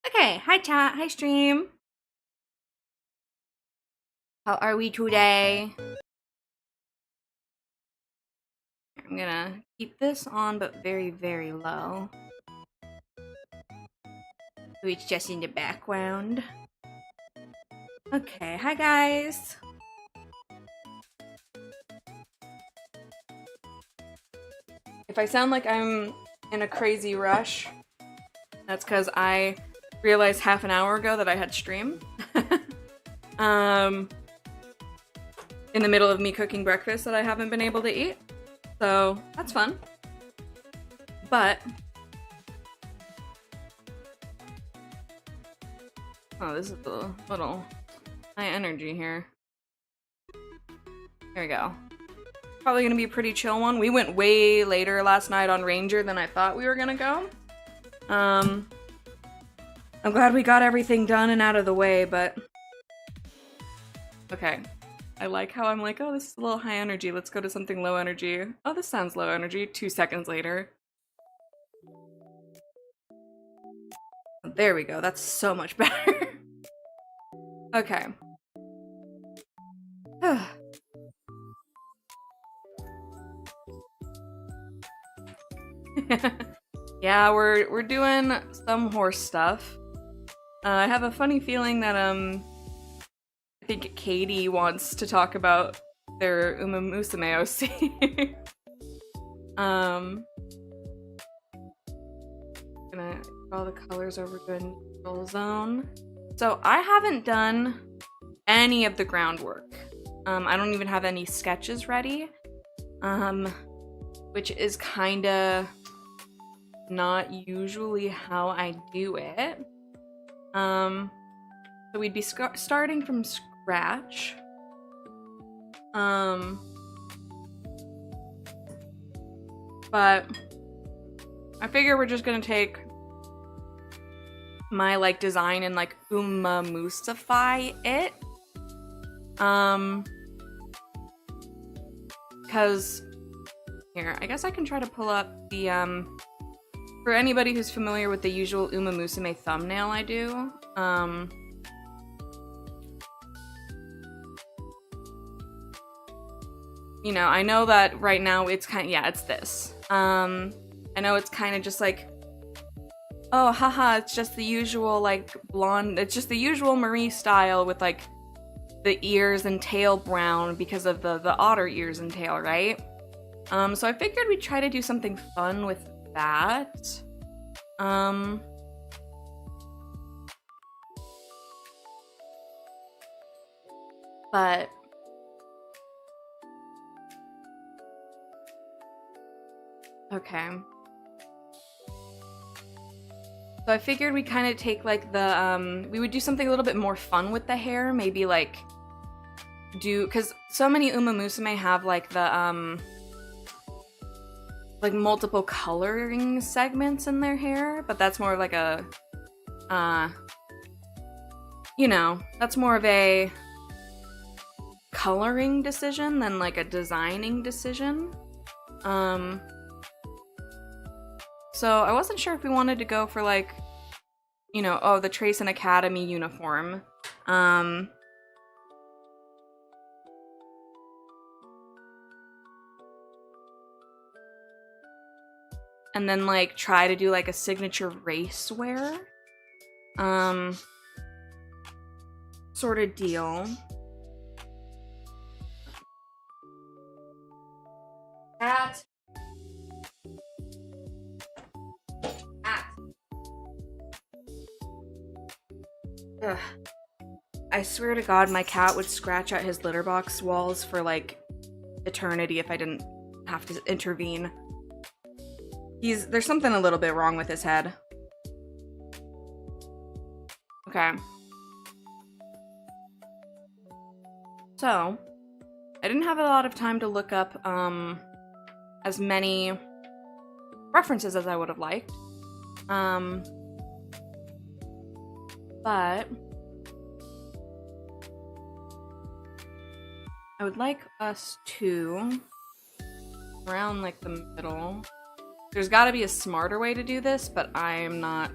Okay, hi chat, hi stream. How are we today? I'm gonna keep this on, but very, very low. So it's just in the background. Okay, hi guys. If I sound like I'm in a crazy rush, that's because I realized half an hour ago that I had stream. In the middle of me cooking breakfast that I haven't been able to eat. So that's fun. But oh, this is a little high energy here. There we go. Probably gonna be a pretty chill one. We went way later last night on Ranger than I thought we were gonna go. I'm glad we got everything done and out of the way, but okay. I like how I'm like, oh, this is a little high energy. Let's go to something low energy. Oh, this sounds low energy. 2 seconds later. There we go. That's so much better. Okay. Yeah, we're doing some horse stuff. I have a funny feeling that I think Katie wants to talk about their Umamusume OC. Gonna draw the colors over to a neutral zone. So I haven't done any of the groundwork. I don't even have any sketches ready. Which is kinda not usually how I do it. So we'd be starting from scratch. But I figure we're just gonna take my like design and like Umamusify it. Because here, I guess I can try to pull up the for anybody who's familiar with the usual Umamusume thumbnail I do. You know, I know that right now it's kind of, yeah, it's this. I know it's kind of just like, oh, haha, it's just the usual, like, blonde, it's just the usual Marie style with, like, the ears and tail brown because of the otter ears and tail, right? So I figured we'd try to do something fun with that. But okay. So I figured we kind of take like the we would do something a little bit more fun with the hair, maybe like do, because so many Umamusume have like the like multiple coloring segments in their hair, but that's more like a you know, that's more of a coloring decision than like a designing decision. So I wasn't sure if we wanted to go for like, you know, oh, the Trace and Academy uniform. And then like try to do like a signature race wear. Sort of deal. Cat. Ugh. I swear to God, my cat would scratch at his litter box walls for like eternity if I didn't have to intervene. There's something a little bit wrong with his head. Okay. So, I didn't have a lot of time to look up as many references as I would have liked. But I would like us to, around like the middle, there's gotta be a smarter way to do this, but I'm not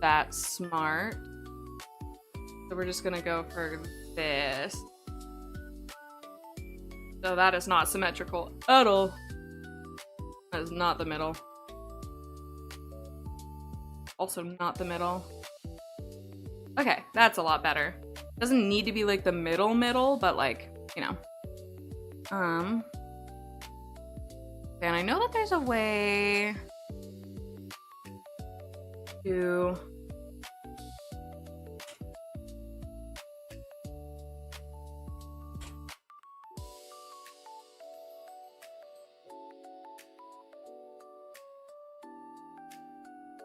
that smart. So we're just gonna go for this. So that is not symmetrical at all. That is not the middle. Also not the middle. Okay, that's a lot better. Doesn't need to be like the middle, but like, you know. And I know that there's a way to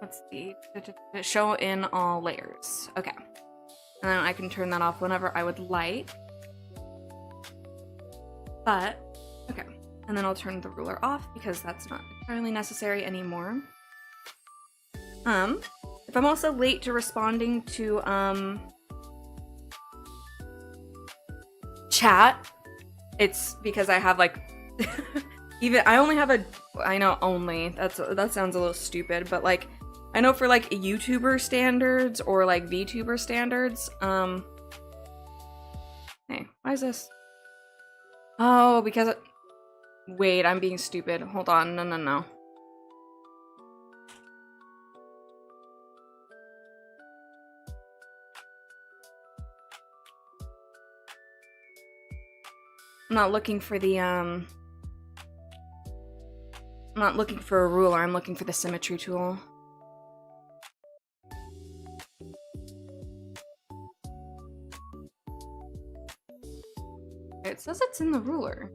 let's see, show in all layers. Okay. And then I can turn that off whenever I would like. But, okay. And then I'll turn the ruler off because that's not entirely necessary anymore. If I'm also late to responding to, chat, it's because I have like, I only have I know only, that sounds a little stupid, but like, I know for like YouTuber standards or like VTuber standards, hey, why is this? Oh, because wait, I'm being stupid. Hold on, no. I'm not looking for the, I'm not looking for a ruler, I'm looking for the symmetry tool. It says it's in the ruler.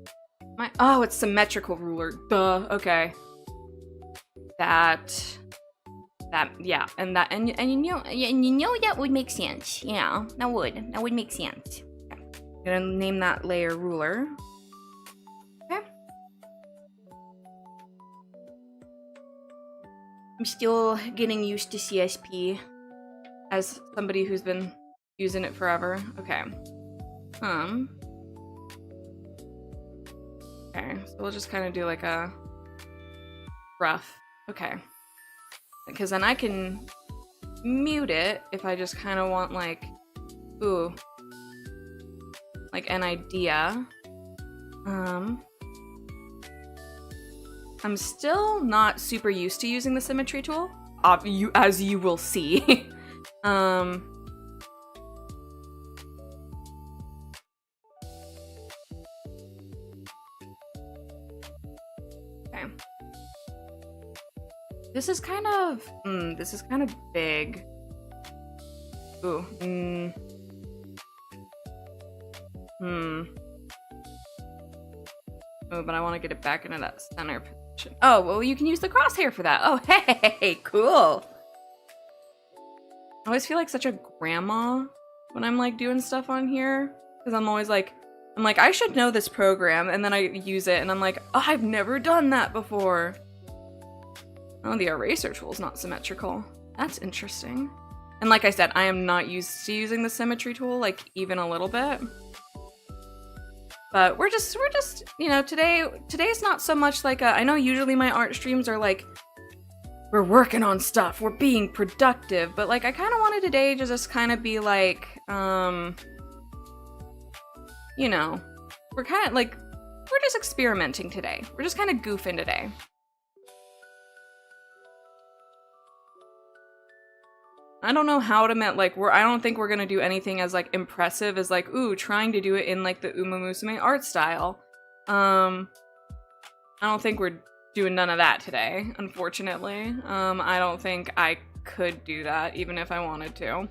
Oh, it's symmetrical ruler. Duh. Okay. That, yeah, and you know that would make sense. Yeah, that would make sense. Okay. I'm gonna name that layer ruler. Okay. I'm still getting used to CSP as somebody who's been using it forever. Okay. Okay, so we'll just kind of do like a rough. Okay. Because then I can mute it if I just kind of want like, ooh, like an idea. I'm still not super used to using the symmetry tool, as you will see. This is kind of big. Ooh. Oh, but I want to get it back into that center position. Oh, well, you can use the crosshair for that. Oh, hey, cool. I always feel like such a grandma when I'm like doing stuff on here. Because I'm always like, I should know this program, and then I use it, and I'm like, oh, I've never done that before. Oh, the eraser tool's not symmetrical. That's interesting. And like I said, I am not used to using the symmetry tool, like, even a little bit. But we're just, you know, today's not so much like I know usually my art streams are like, we're working on stuff, we're being productive, but like I kind of wanted today to just kind of be like, you know, we're kind of like, we're just experimenting today. We're just kind of goofing today. I don't know how to like, I don't think we're gonna do anything as like impressive as like, ooh, trying to do it in like the Umamusume art style. I don't think we're doing none of that today, unfortunately. I don't think I could do that even if I wanted to.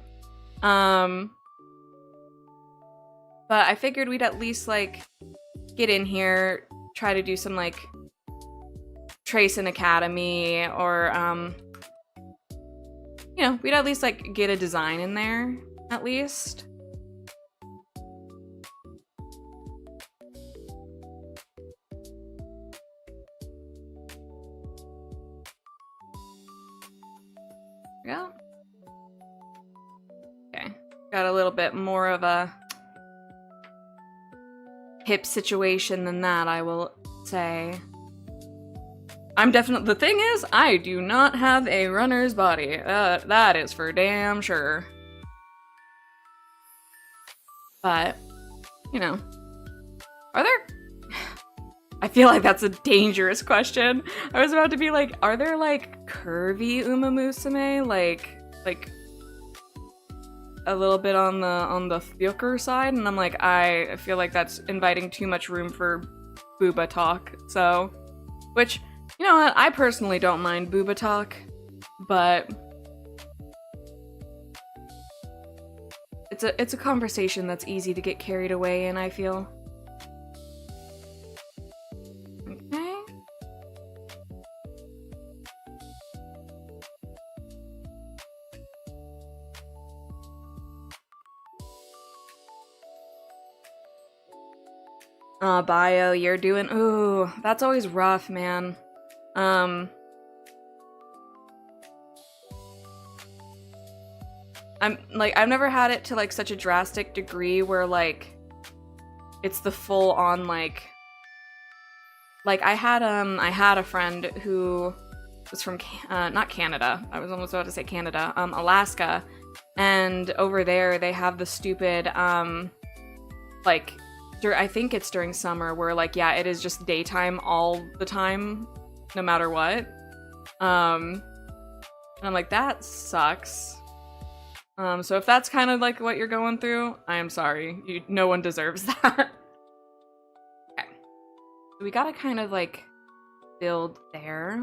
But I figured we'd at least like get in here, try to do some like Trace and Academy, or you know, we'd at least like get a design in there, at least. Yeah. Okay. Got a little bit more of a hip situation than that, I will say. I'm definitely— the thing is, I do not have a runner's body. That is for damn sure. But, you know, are there— I feel like that's a dangerous question. I was about to be like, are there like curvy Umamusume? Like a little bit on the thicker side? And I'm like, I feel like that's inviting too much room for booba talk. So, which, you know what, I personally don't mind booba talk, but it's a conversation that's easy to get carried away in, I feel. Okay. Bio, you're doing— ooh, that's always rough, man. I'm like, I've never had it to like such a drastic degree where like it's the full on like I had a friend who was from not Canada. I was almost about to say Canada, Alaska, and over there they have the stupid like I think it's during summer where like, yeah, it is just daytime all the time, no matter what. And I'm like, that sucks. So if that's kind of like what you're going through, I am sorry. No one deserves that. Okay. So we gotta kind of like build there.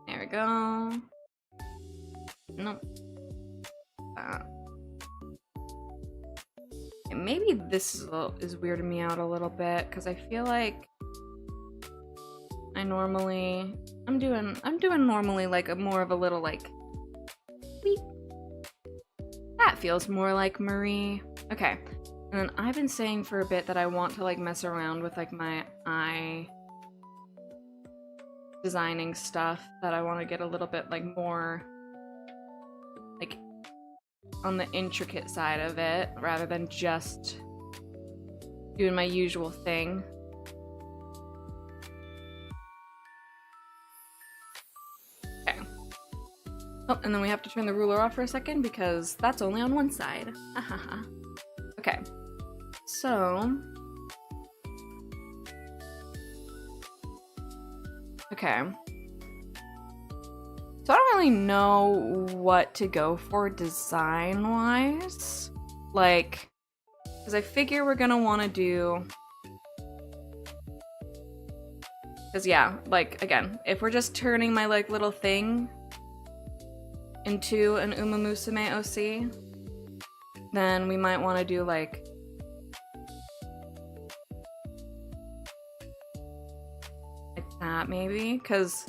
There we go. Nope. Maybe this is weirding me out a little bit because I feel like I'm doing normally like a more of a little like beep. That feels more like Marie. Okay. And then I've been saying for a bit that I want to like mess around with like my eye designing stuff, that I want to get a little bit like more like on the intricate side of it rather than just doing my usual thing. Okay. Oh, and then we have to turn the ruler off for a second because that's only on one side. Okay. So okay. So I don't really know what to go for design-wise. Like, because I figure we're gonna want to do— because yeah, like, again, if we're just turning my like little thing into an Umamusume OC, then we might want to do like that maybe, because...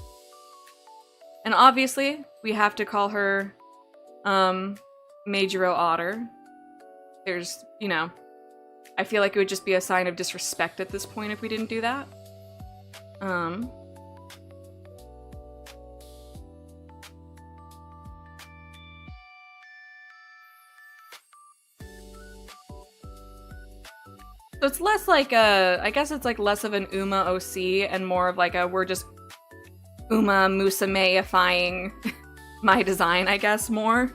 And obviously, we have to call her, Meijiro Otter. There's, you know, I feel like it would just be a sign of disrespect at this point if we didn't do that. So it's less like a, I guess it's like less of an Uma OC and more of like a, we're just Umamusume-ifying my design, I guess, more.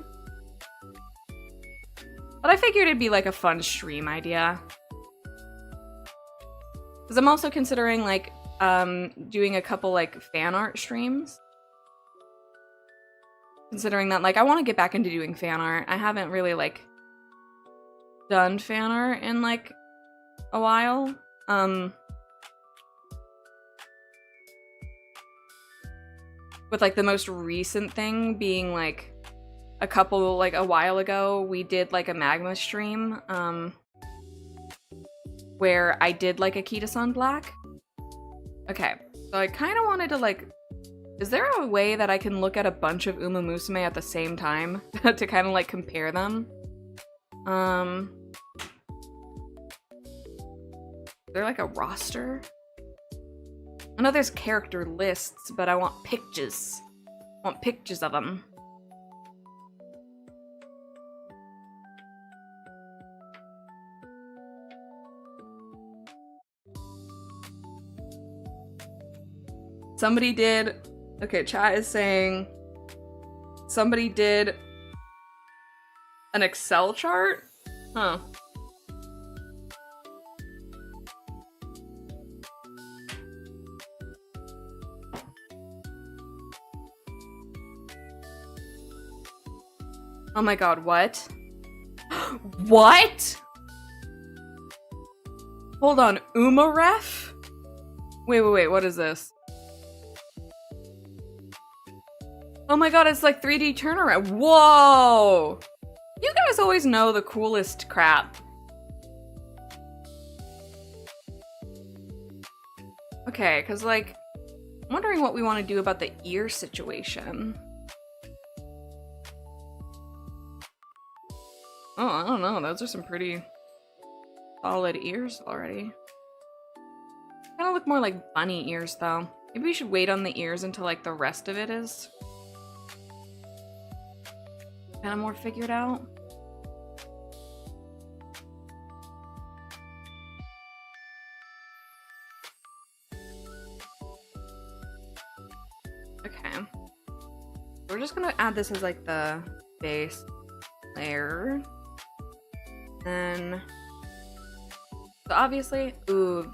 But I figured it'd be like a fun stream idea. Because I'm also considering like doing a couple like fan art streams. Considering that like I want to get back into doing fan art. I haven't really like done fan art in like a while. With like the most recent thing being like a while ago, we did like a magma stream, where I did like a Kita-san Black. Okay, so I kind of wanted to like, is there a way that I can look at a bunch of Umamusume at the same time to kind of like compare them? Is there like a roster? I know there's character lists, but I want pictures. I want pictures of them. Somebody did... Okay, chat is saying... Somebody did... an Excel chart? Huh. Oh my god, what? What? Hold on, Umaref? Wait, what is this? Oh my god, it's like 3D turnaround. Whoa! You guys always know the coolest crap. Okay, because like, I'm wondering what we want to do about the ear situation. Oh, I don't know. Those are some pretty solid ears already. Kind of look more like bunny ears, though. Maybe we should wait on the ears until, like, the rest of it is kind of more figured out. Okay. We're just gonna add this as, like, the base layer. Then, so obviously, ooh,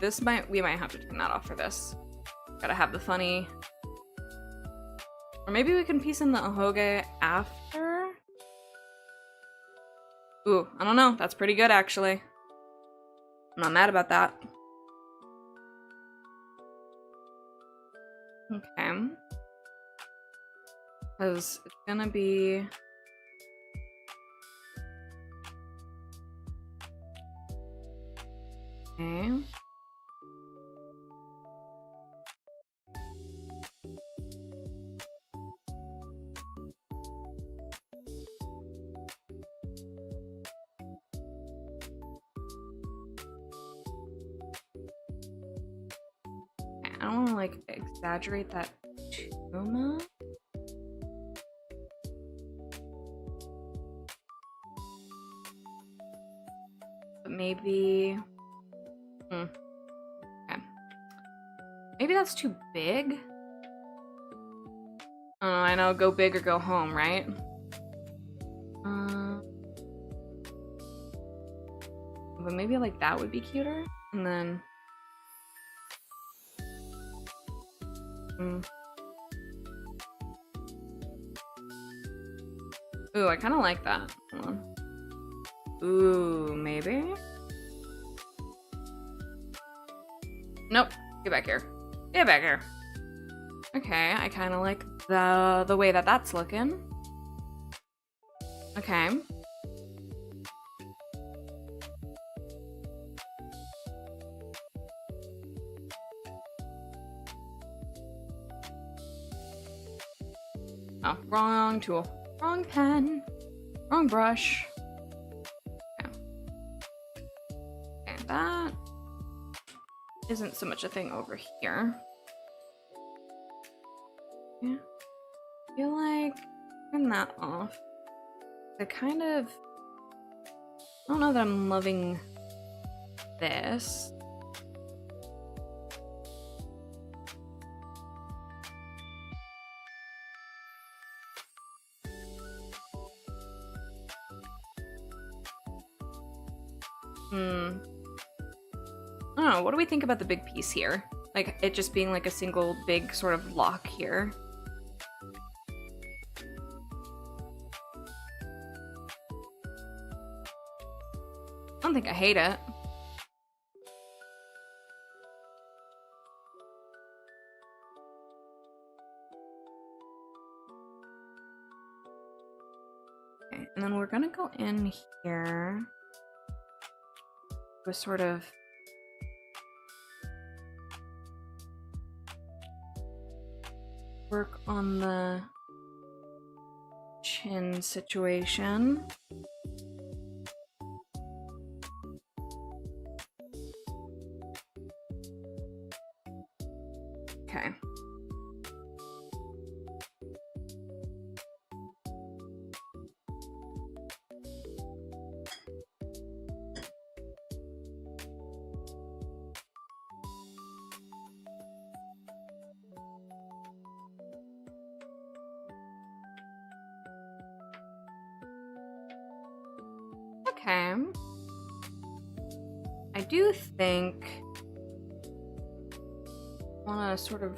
we might have to turn that off for this. Gotta have the funny. Or maybe we can piece in the Ahoge after? Ooh, I don't know. That's pretty good, actually. I'm not mad about that. Okay. Because it's gonna be... Okay. I don't want to like exaggerate that too much. But maybe... Okay. Maybe that's too big? Oh, I know, go big or go home, right? But maybe like that would be cuter? And then... Ooh, I kind of like that. Hold on. Ooh, maybe? Nope. Get back here. Get back here. Okay, I kind of like the way that that's looking. Okay. Oh, wrong tool. Wrong pen. Wrong brush. Okay. Okay, that isn't so much a thing over here. Yeah. I feel like turn that off. I kind of, I don't know that I'm loving this. I don't know, what do we think about the big piece here? Like, it just being like a single big sort of lock here. I don't think I hate it. Okay, and then we're gonna go in here with sort of work on the chin situation. Okay. Okay. I do think I want to sort of,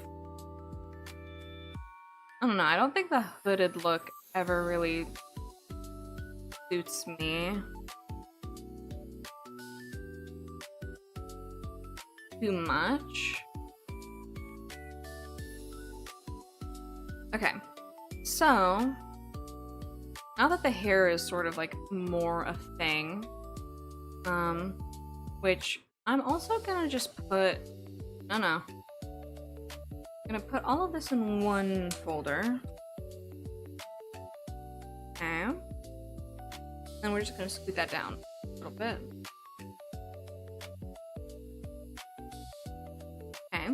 I don't know, I don't think the hooded look ever really suits me too much. Okay, so now that the hair is sort of like more a thing, which I'm also gonna just put, I don't know, I'm gonna put all of this in one folder. Okay. Then we're just gonna scoot that down a little bit. Okay.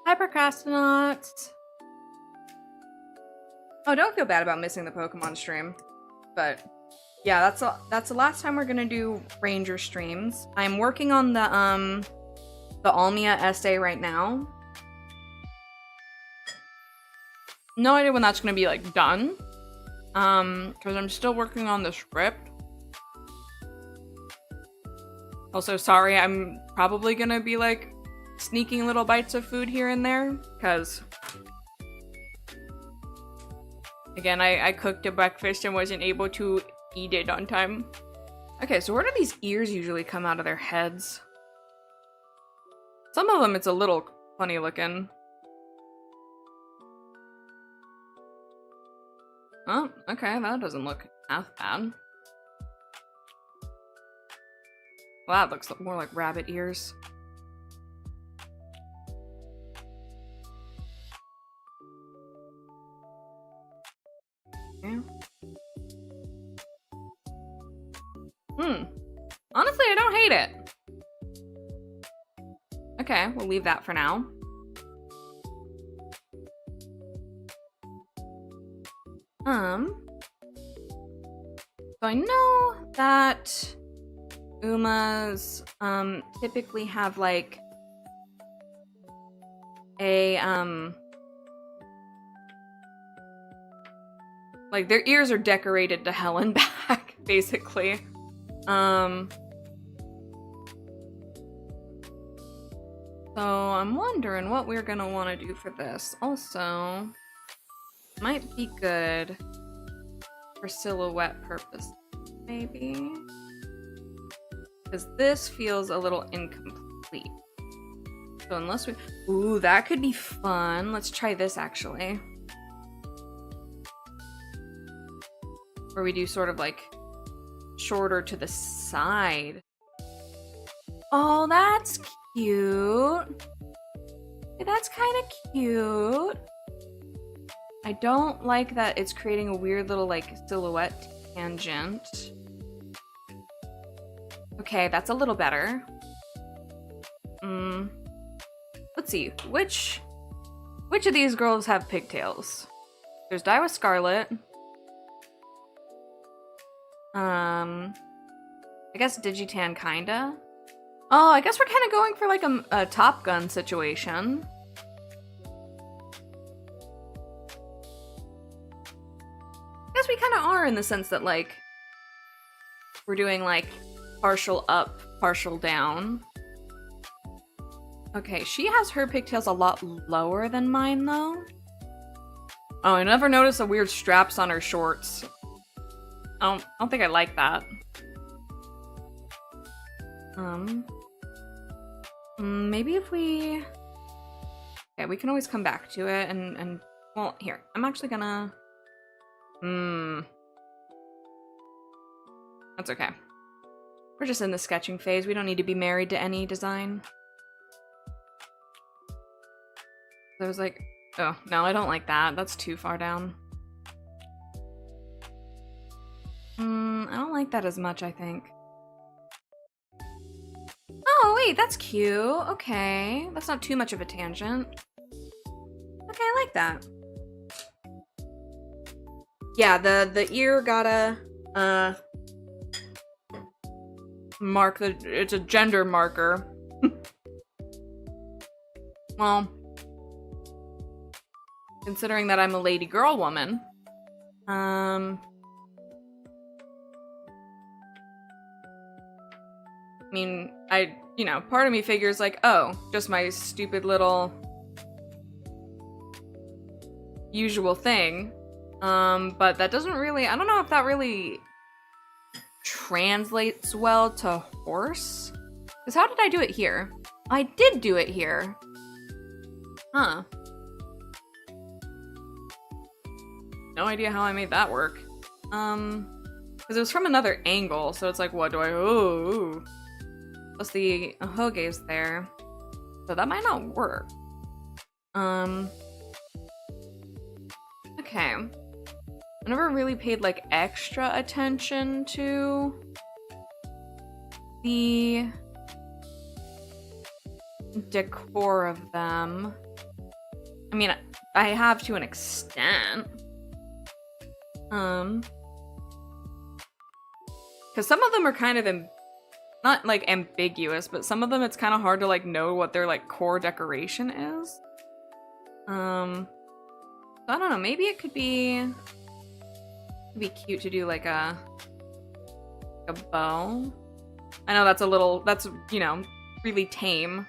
Hi, Procrastinauts! Oh, don't feel bad about missing the Pokemon stream. But yeah, that's the last time we're gonna do Ranger streams. I'm working on the Almia essay right now. No idea when that's gonna be like done. Because I'm still working on the script. Also, sorry, I'm probably gonna be like sneaking little bites of food here and there, because again, I cooked a breakfast and wasn't able to eat it on time. Okay, so where do these ears usually come out of their heads? Some of them, it's a little funny looking. Oh, okay, that doesn't look half bad. Well, that looks more like rabbit ears. Yeah. Honestly, I don't hate it. Okay, we'll leave that for now. So I know that Umas, typically have, like, a, like, their ears are decorated to hell and back, basically. So I'm wondering what we're gonna want to do for this. Also, might be good for silhouette purpose, maybe? Because this feels a little incomplete. So unless we... Ooh, that could be fun. Let's try this, actually. Where we do sort of, like, shorter to the side. Oh, that's cute. Okay, that's kind of cute. I don't like that it's creating a weird little, like, silhouette tangent. Okay, that's a little better. Let's see. Which of these girls have pigtails? There's Dye with Scarlet. I guess Digitan kinda. Oh, I guess we're kind of going for like a Top Gun situation. I guess we kind of are in the sense that like we're doing like partial up, partial down. Okay, she has her pigtails a lot lower than mine though. Oh, I never noticed the weird straps on her shorts. I don't think I like that. Maybe if we... Okay, we can always come back to it and well, here. I'm actually gonna... That's okay. We're just in the sketching phase. We don't need to be married to any design. I was like, oh, no, I don't like that. That's too far down. I don't like that as much, I think. Oh, wait, that's cute. Okay. That's not too much of a tangent. Okay, I like that. Yeah, the ear gotta, mark the... It's a gender marker. Well, considering that I'm a lady girl woman, I mean, you know, part of me figures like, oh, just my stupid little usual thing. But that doesn't really, I don't know if that really translates well to horse. Because how did I do it here? I did do it here. Huh. No idea how I made that work. Because it was from another angle, so it's like, what do I, ooh. Plus the Hoge's there. So that might not work. Okay. I never really paid like extra attention to the decor of them. I mean, I have to an extent. Because some of them are kind of not like ambiguous, but some of them it's kind of hard to like know what their like core decoration is. So I don't know, maybe it could be cute to do like a bow. I know that's a little, that's, you know, really tame,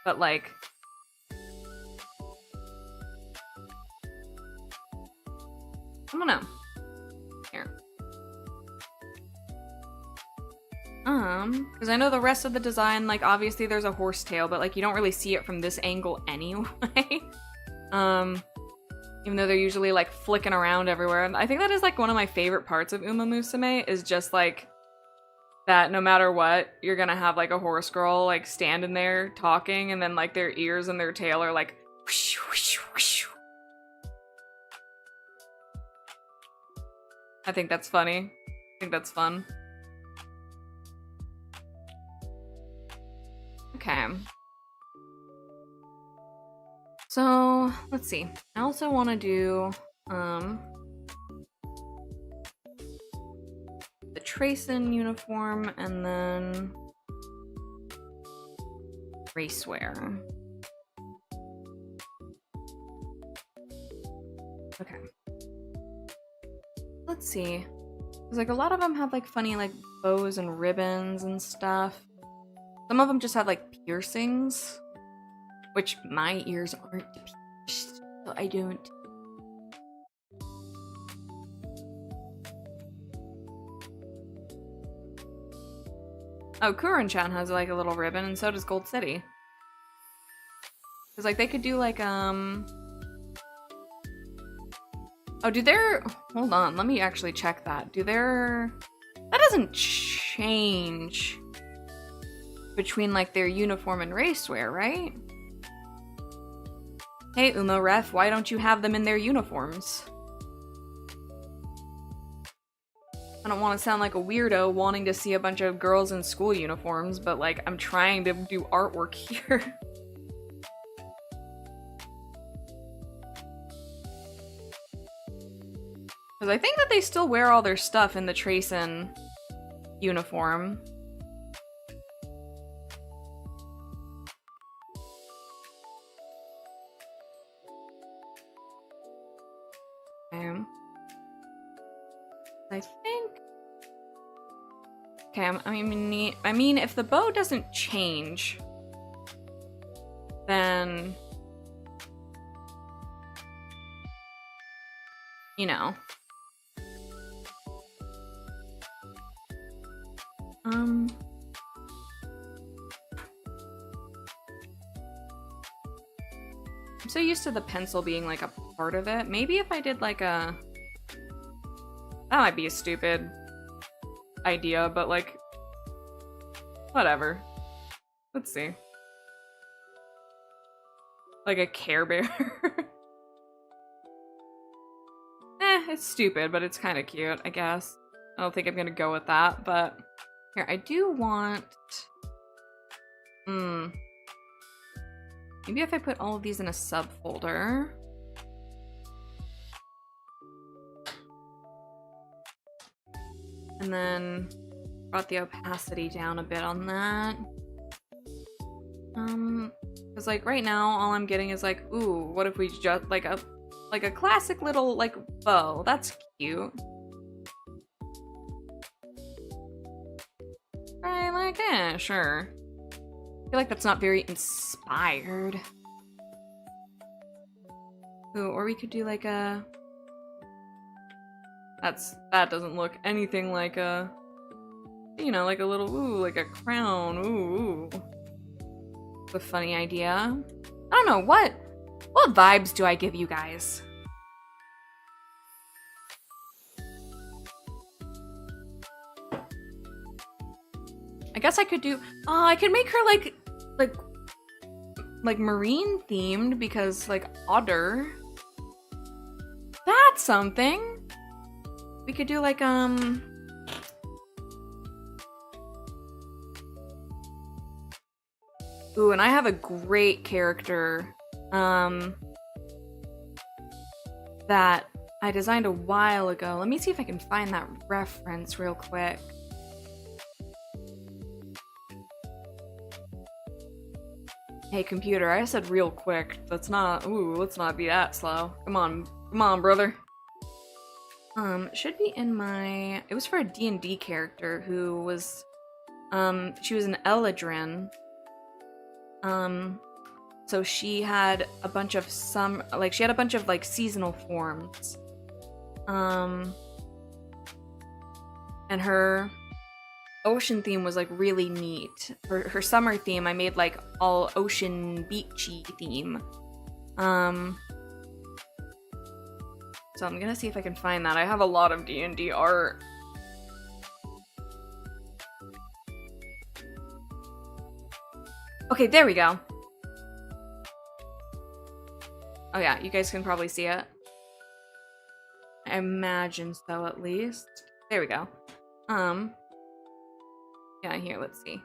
but like I don't know. Here. Because I know the rest of the design, like, obviously there's a horse tail, but, like, you don't really see it from this angle anyway. Even though they're usually, like, flicking around everywhere. And I think that is, like, one of my favorite parts of Umamusume, is just, like, that no matter what, you're gonna have, like, a horse girl, like, standing there talking, and then, like, their ears and their tail are, like, whoosh, whoosh, whoosh. I think that's funny. I think that's fun. Okay. So, let's see. I also want to do, the Tracin uniform and then racewear. Okay. Let's see. Because, like, a lot of them have, like, funny, like, bows and ribbons and stuff. Some of them just have, like, piercings. Which my ears aren't pierced, so I don't. Oh, Kurin-chan has, like, a little ribbon, and so does Gold City. Because, like, they could do, like, Oh, do their... Hold on, let me actually check that. Do their... That doesn't change between like their uniform and racewear, right? Hey, Uma Ref, why don't you have them in their uniforms? I don't want to sound like a weirdo wanting to see a bunch of girls in school uniforms, but like, I'm trying to do artwork here. Because I think that they still wear all their stuff in the Tracen uniform. I think. Okay, I mean, if the bow doesn't change, then you know. I'm so used to the pencil being like a part of it. Maybe if I did like a... That might be a stupid idea, but like... Whatever. Let's see. Like a Care Bear. It's stupid, but it's kind of cute, I guess. I don't think I'm gonna go with that, but... Here, I do want... Maybe if I put all of these in a subfolder. And then brought the opacity down a bit on that. Because like right now, all I'm getting is like, ooh, what if we just like a classic little like bow? That's cute. Right, like, yeah, sure. I feel like that's not very inspired. Ooh, or we could do like a... That doesn't look anything like a... You know, like a little, ooh, like a crown, ooh. It's a funny idea. I don't know, what vibes do I give you guys? I guess I could do... Oh, I could make her like marine themed because like otter. That's something. We could do like Ooh, and I have a great character that I designed a while ago. Let me see if I can find that reference real quick. Hey computer, I said real quick. That's not, ooh, let's not be that slow. Come on, brother. Should be in my, it was for a D&D character who was, she was an Eladrin. So she had a bunch of she had a bunch of like seasonal forms. And her ocean theme was like really neat. Her summer theme, I made like all ocean beachy theme. So I'm gonna see if I can find that. I have a lot of D&D art. Okay, there we go. Oh yeah, you guys can probably see it. I imagine so, at least. There we go. Yeah, here, let's see.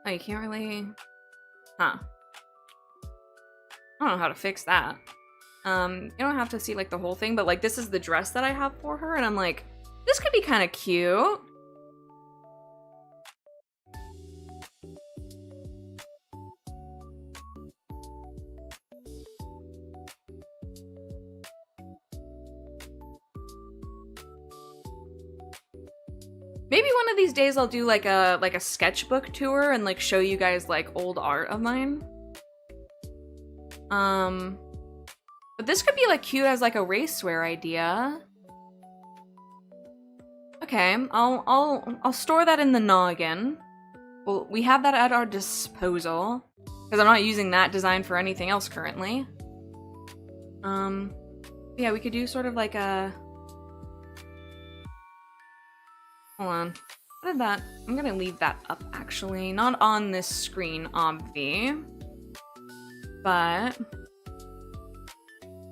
Oh, you can't really... Huh. I don't know how to fix that. You don't have to see, like, the whole thing, but, like, this is the dress that I have for her, and I'm like, this could be kind of cute. Maybe one of these days I'll do like a sketchbook tour and like show you guys like old art of mine. But this could be like cute as like a racewear idea. Okay, I'll store that in the noggin. Well, we have that at our disposal because I'm not using that design for anything else currently. Yeah, we could do sort of like a... Hold on. What did that? I'm gonna leave that up actually. Not on this screen, obvi. But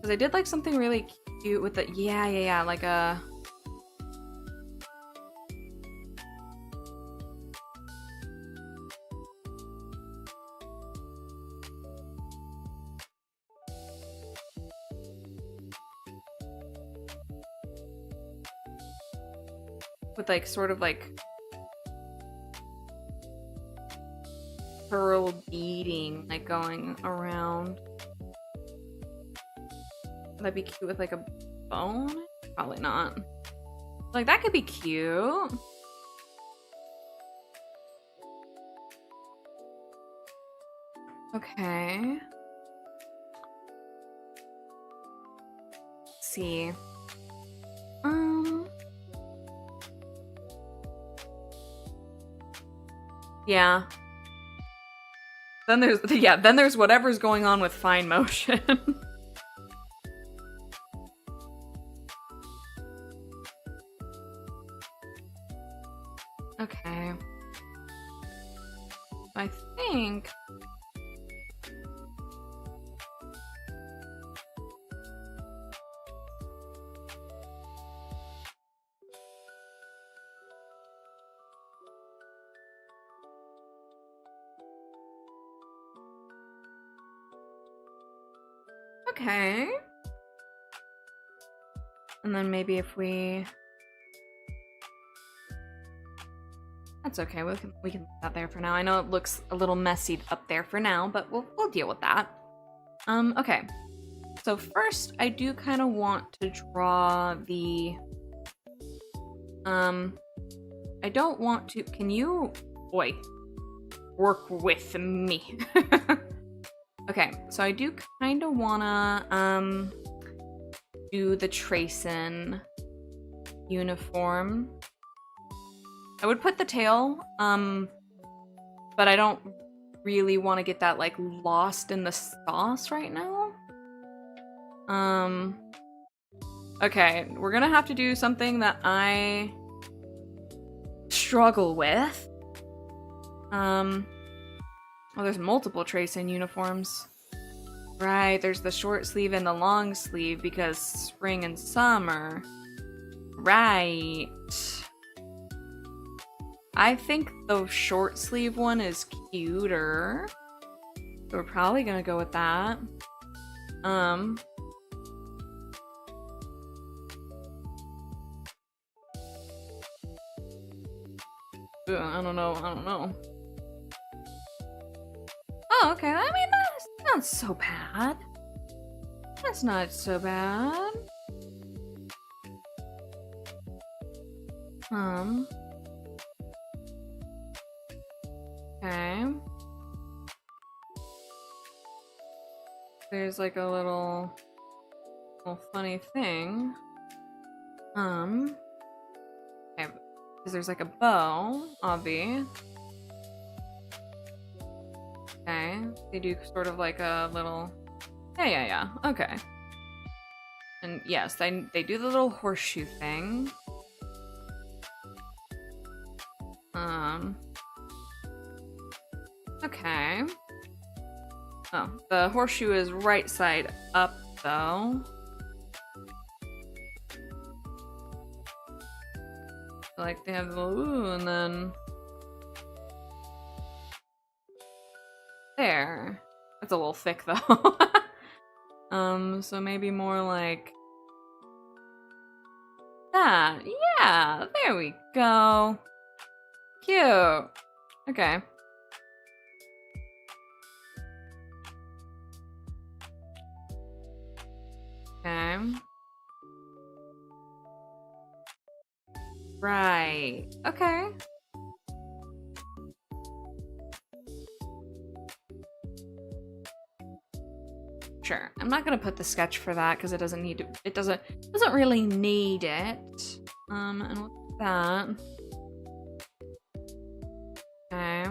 because I did like something really cute with the yeah, like a with like sort of like pearl beading like going around. Would that be cute with like a bone? Probably not. Like that could be cute. Okay. Let's see. Yeah. Then there's whatever's going on with fine motion. Okay. I think okay. And then maybe if we that's okay. We can leave that there for now. I know it looks a little messy up there for now, but we'll deal with that. Okay. So first, I do kind of want to draw the I don't want to. Can you work with me? Okay, so I do kind of wanna do the tracing uniform. I would put the tail, but I don't really want to get that like lost in the sauce right now. Okay, we're gonna have to do something that I struggle with. Oh, there's multiple tracing uniforms. Right, there's the short sleeve and the long sleeve because spring and summer. Right. I think the short sleeve one is cuter. So we're probably gonna go with that. I don't know. Oh, okay. I mean, that's not so bad. That's not so bad. Okay. There's like a little funny thing. Okay, because there's like a bow, obvi. Okay, they do sort of like a little, yeah, okay. And yes, they do the little horseshoe thing. Okay. Oh, the horseshoe is right side up though. Like they have the ooh, and then there. That's a little thick though. So maybe more like that. Yeah, there we go. Cute. Okay. Okay. Right. Okay. Sure. I'm not gonna put the sketch for that because it doesn't need to. It doesn't really need it. And what's that? Okay.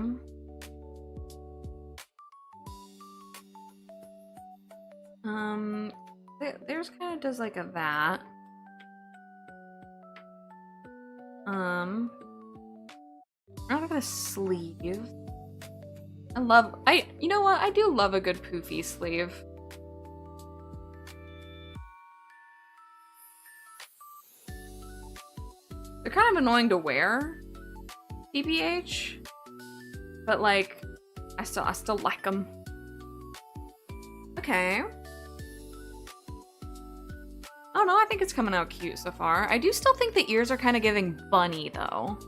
There's kind of does like a that. Out of a sleeve. You know what? I do love a good poofy sleeve. They're kind of annoying to wear, TBH, but like, I still like them. Okay. Oh no, I think it's coming out cute so far. I do still think the ears are kind of giving bunny though.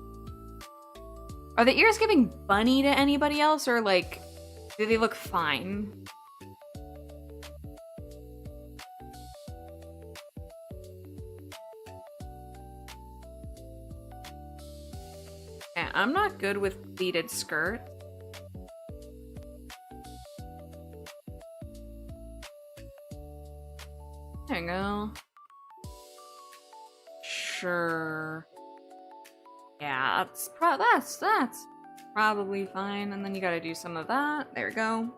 Are the ears giving bunny to anybody else, or like, do they look fine? Okay, I'm not good with pleated skirts. There you go. Sure. Yeah, that's probably fine. And then you gotta do some of that. There we go.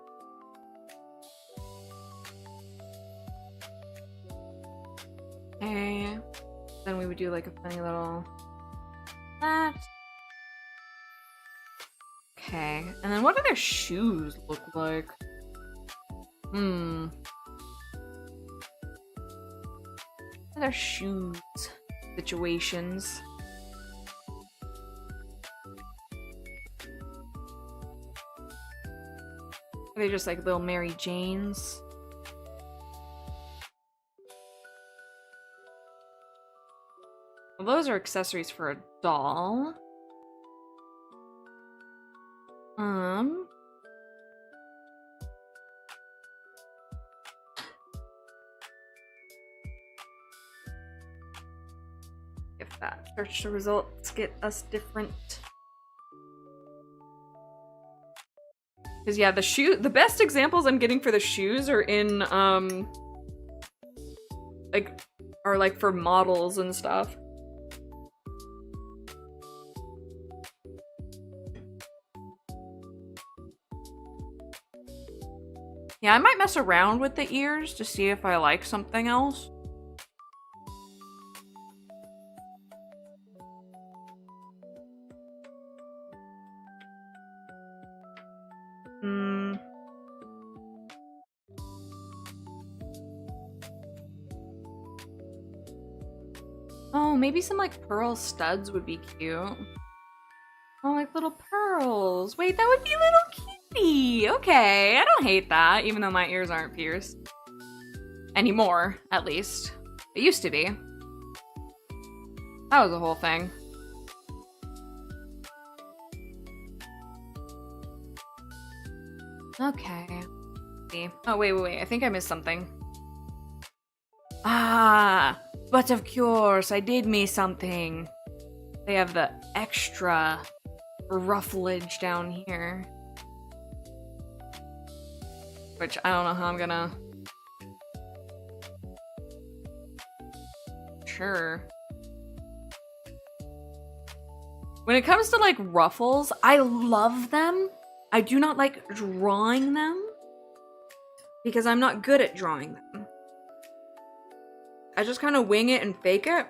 Okay. Then we would do like a funny little that. Okay. And then what do their shoes look like? What are their shoes situations? Are they just like little Mary Janes? Well, those are accessories for a doll. If that search the results get us different. Because yeah, the best examples I'm getting for the shoes are in like for models and stuff. Yeah, I might mess around with the ears to see if I like something else. Oh, maybe some like pearl studs would be cute. Oh, like little pearls. Wait, that would be little cutie. Okay, I don't hate that, even though my ears aren't pierced. Anymore, at least. It used to be. That was the whole thing. Okay. See. Oh, wait. I think I missed something. Ah, but of course, I did miss something. They have the extra rufflage down here. Which I don't know how I'm gonna... Sure. When it comes to like ruffles, I love them. I do not like drawing them because I'm not good at drawing them. I just kind of wing it and fake it.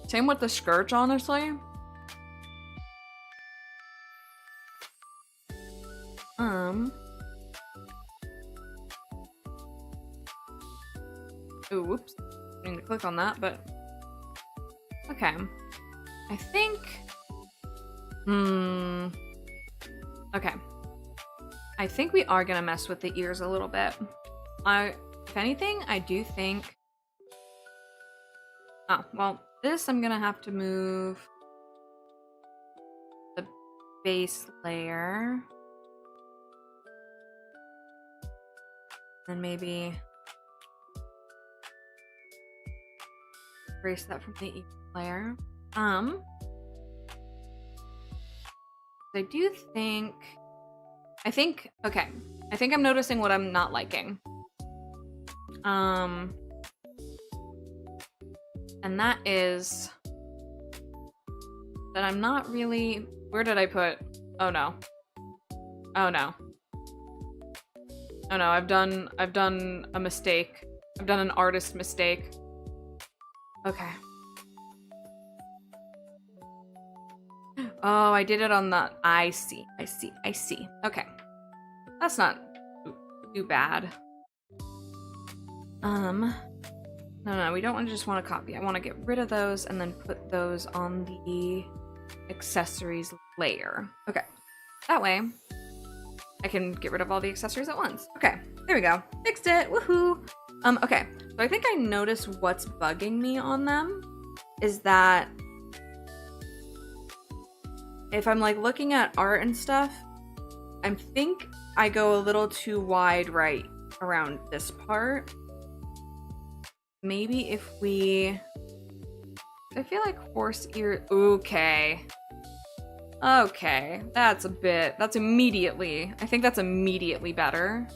Same with the skirts, honestly. Ooh, whoops. I need to click on that, but... Okay. I think... Okay. I think we are gonna mess with the ears a little bit. If anything, I do think... Oh, well, this I'm gonna have to move the base layer. And maybe erase that from the ear layer. I do think... okay. I think I'm noticing what I'm not liking. And that is that I'm not really... Where did I put... Oh no. Oh no. Oh no, I've done a mistake. I've done an artist mistake. Okay. Oh, I did it on the... I see. Okay. That's not too bad. No, we don't just want to copy. I want to get rid of those and then put those on the accessories layer. Okay. That way, I can get rid of all the accessories at once. Okay, there we go. Fixed it, woohoo! Okay, so I think I noticed what's bugging me on them is that if I'm like looking at art and stuff, I think I go a little too wide right around this part. Maybe if we... I feel like horse ear... Okay. Okay, that's immediately... I think that's immediately better.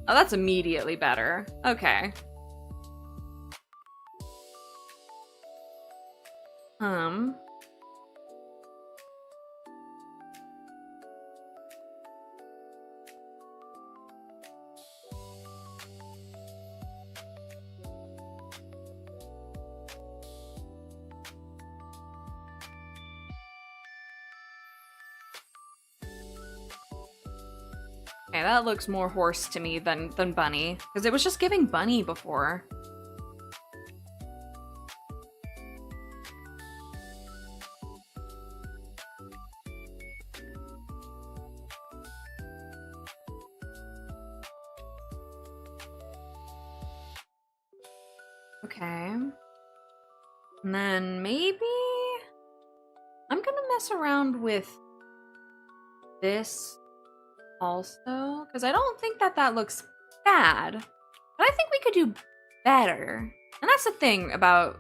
Oh, that's immediately better. Okay. Okay, that looks more horse to me than bunny, because it was just giving bunny before. Okay. And then maybe I'm gonna mess around with this also, because I don't think that looks bad, but I think we could do better. And that's the thing about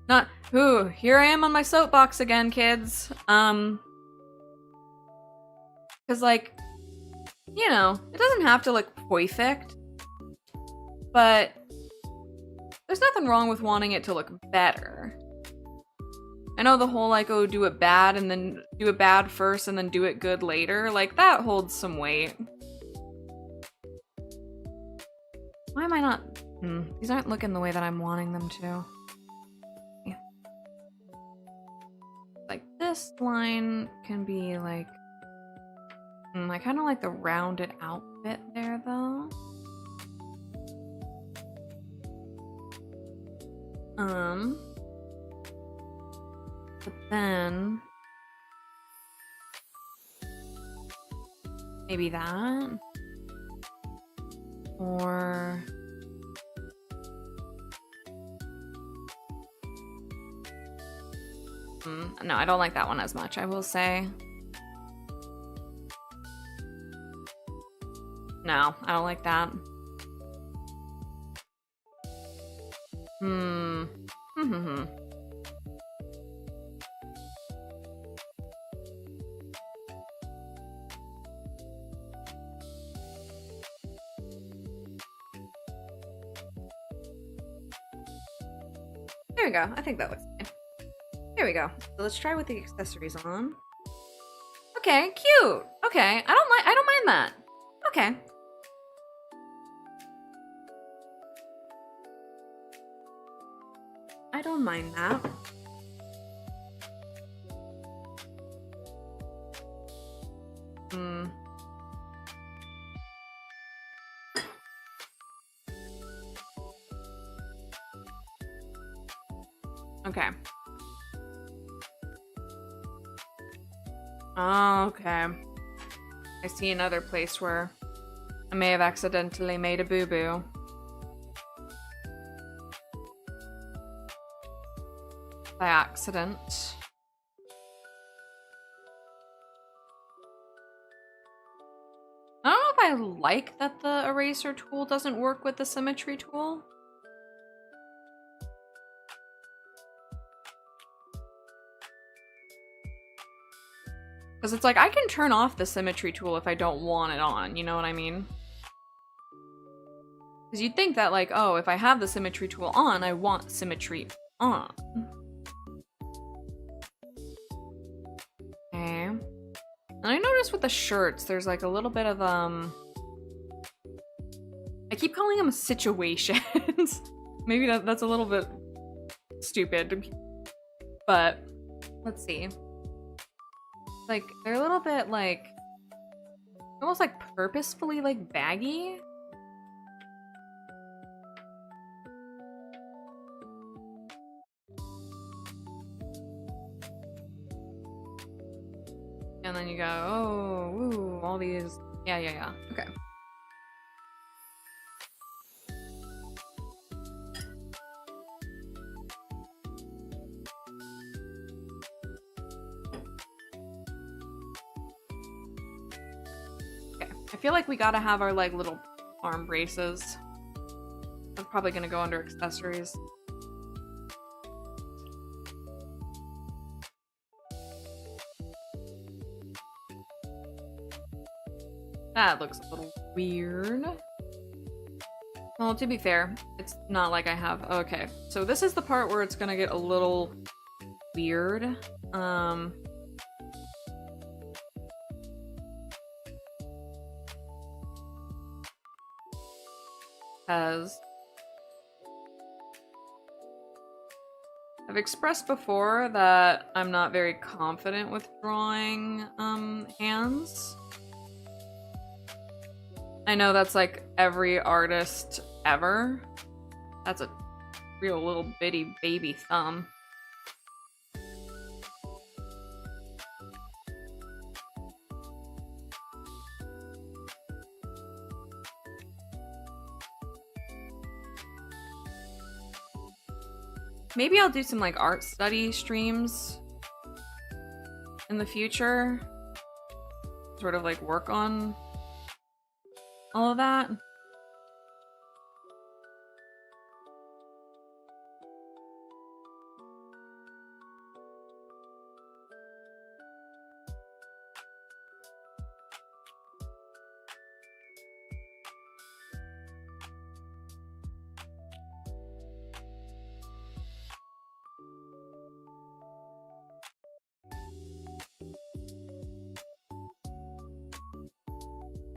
not... Ooh, here I am on my soapbox again, kids. Because, like, you know, it doesn't have to look perfect, but there's nothing wrong with wanting it to look better. I know the whole, like, oh, do it bad and then do it bad first and then do it good later. Like, that holds some weight. Why am I not... These aren't looking the way that I'm wanting them to. Yeah. Like, this line can be, like... I kind of like the rounded out bit there, though. But then... maybe that? Or... no, I don't like that one as much, I will say. No, I don't like that. There we go. I think that looks fine. There we go. So let's try with the accessories on. Okay, cute. Okay, I don't mind that. Okay. I don't mind that. Okay. Oh, okay. I see another place where I may have accidentally made a boo-boo. By accident. I don't know if I like that the eraser tool doesn't work with the symmetry tool. Because it's like, I can turn off the symmetry tool if I don't want it on, you know what I mean? Because you'd think that, like, oh, if I have the symmetry tool on, I want symmetry on. Okay. And I noticed with the shirts, there's like a little bit of, I keep calling them situations. Maybe that's a little bit stupid. But, let's see. Like, they're a little bit like, almost like purposefully like baggy. And then you go, oh, ooh, all these. Yeah. Okay. Okay. I feel like we gotta have our like little arm braces. That's probably gonna go under accessories. That looks a little weird. Well, to be fair, it's not like I have... Okay, so this is the part where it's gonna get a little weird. Because I've expressed before that I'm not very confident with drawing hands. I know that's like every artist ever. That's a real little bitty baby thumb. Maybe I'll do some like art study streams in the future. Sort of like work on all of that.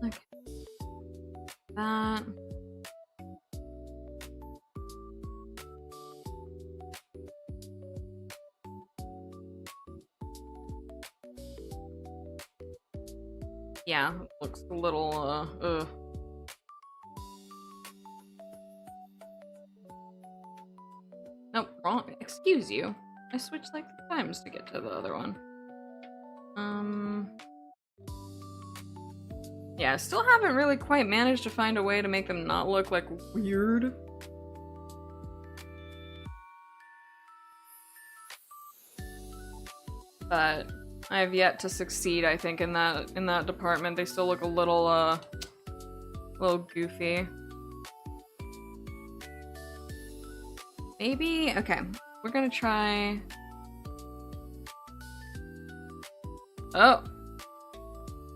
Okay. That. Yeah, looks a little, Nope, wrong. Excuse you. I switched like 3 times to get to the other one. Yeah, I still haven't really quite managed to find a way to make them not look like weird. But I have yet to succeed, I think, in that department. They still look a little goofy. Maybe, okay, we're gonna try... Oh!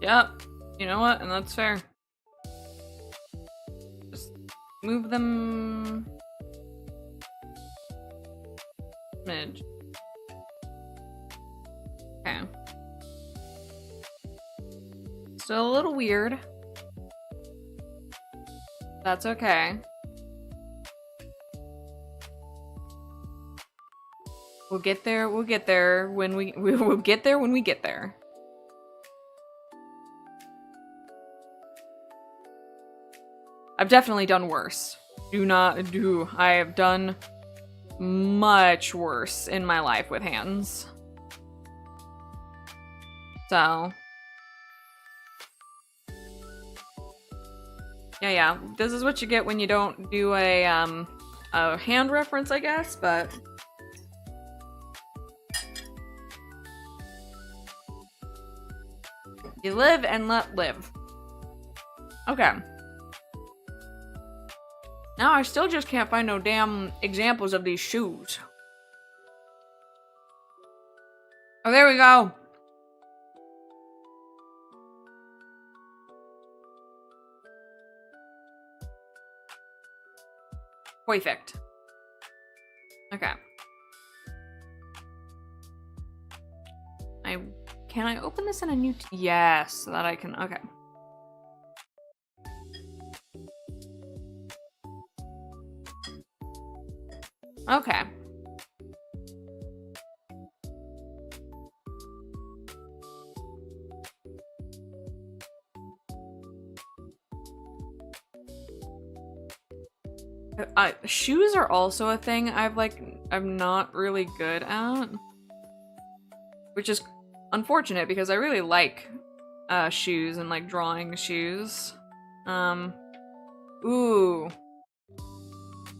Yep, you know what, and that's fair. Just move them... Smidge. Okay. Still a little weird. That's okay. We'll get there when we will get there when we get there. I've definitely done worse. I have done much worse in my life with hands. So. Yeah, this is what you get when you don't do a hand reference, I guess, but... You live and let live. Okay. Now I still just can't find no damn examples of these shoes. Oh, there we go. Perfect. Okay. I can I open this in a new yes, so that I can, okay. Okay. Shoes are also a thing I'm not really good at. Which is unfortunate because I really like shoes and like drawing shoes. Ooh.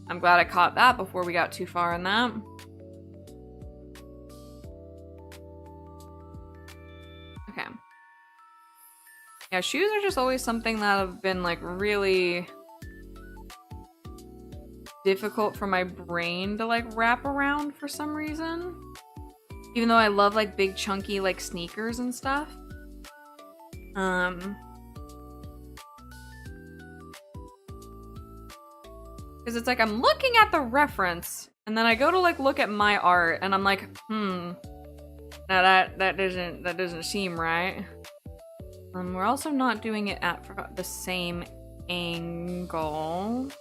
I'm glad I caught that before we got too far in that. Okay. Yeah, shoes are just always something that have been like really difficult for my brain to like wrap around for some reason. Even though I love like big chunky like sneakers and stuff. Because it's like I'm looking at the reference and then I go to like look at my art and I'm like, now that doesn't seem right. We're also not doing it at the same angle.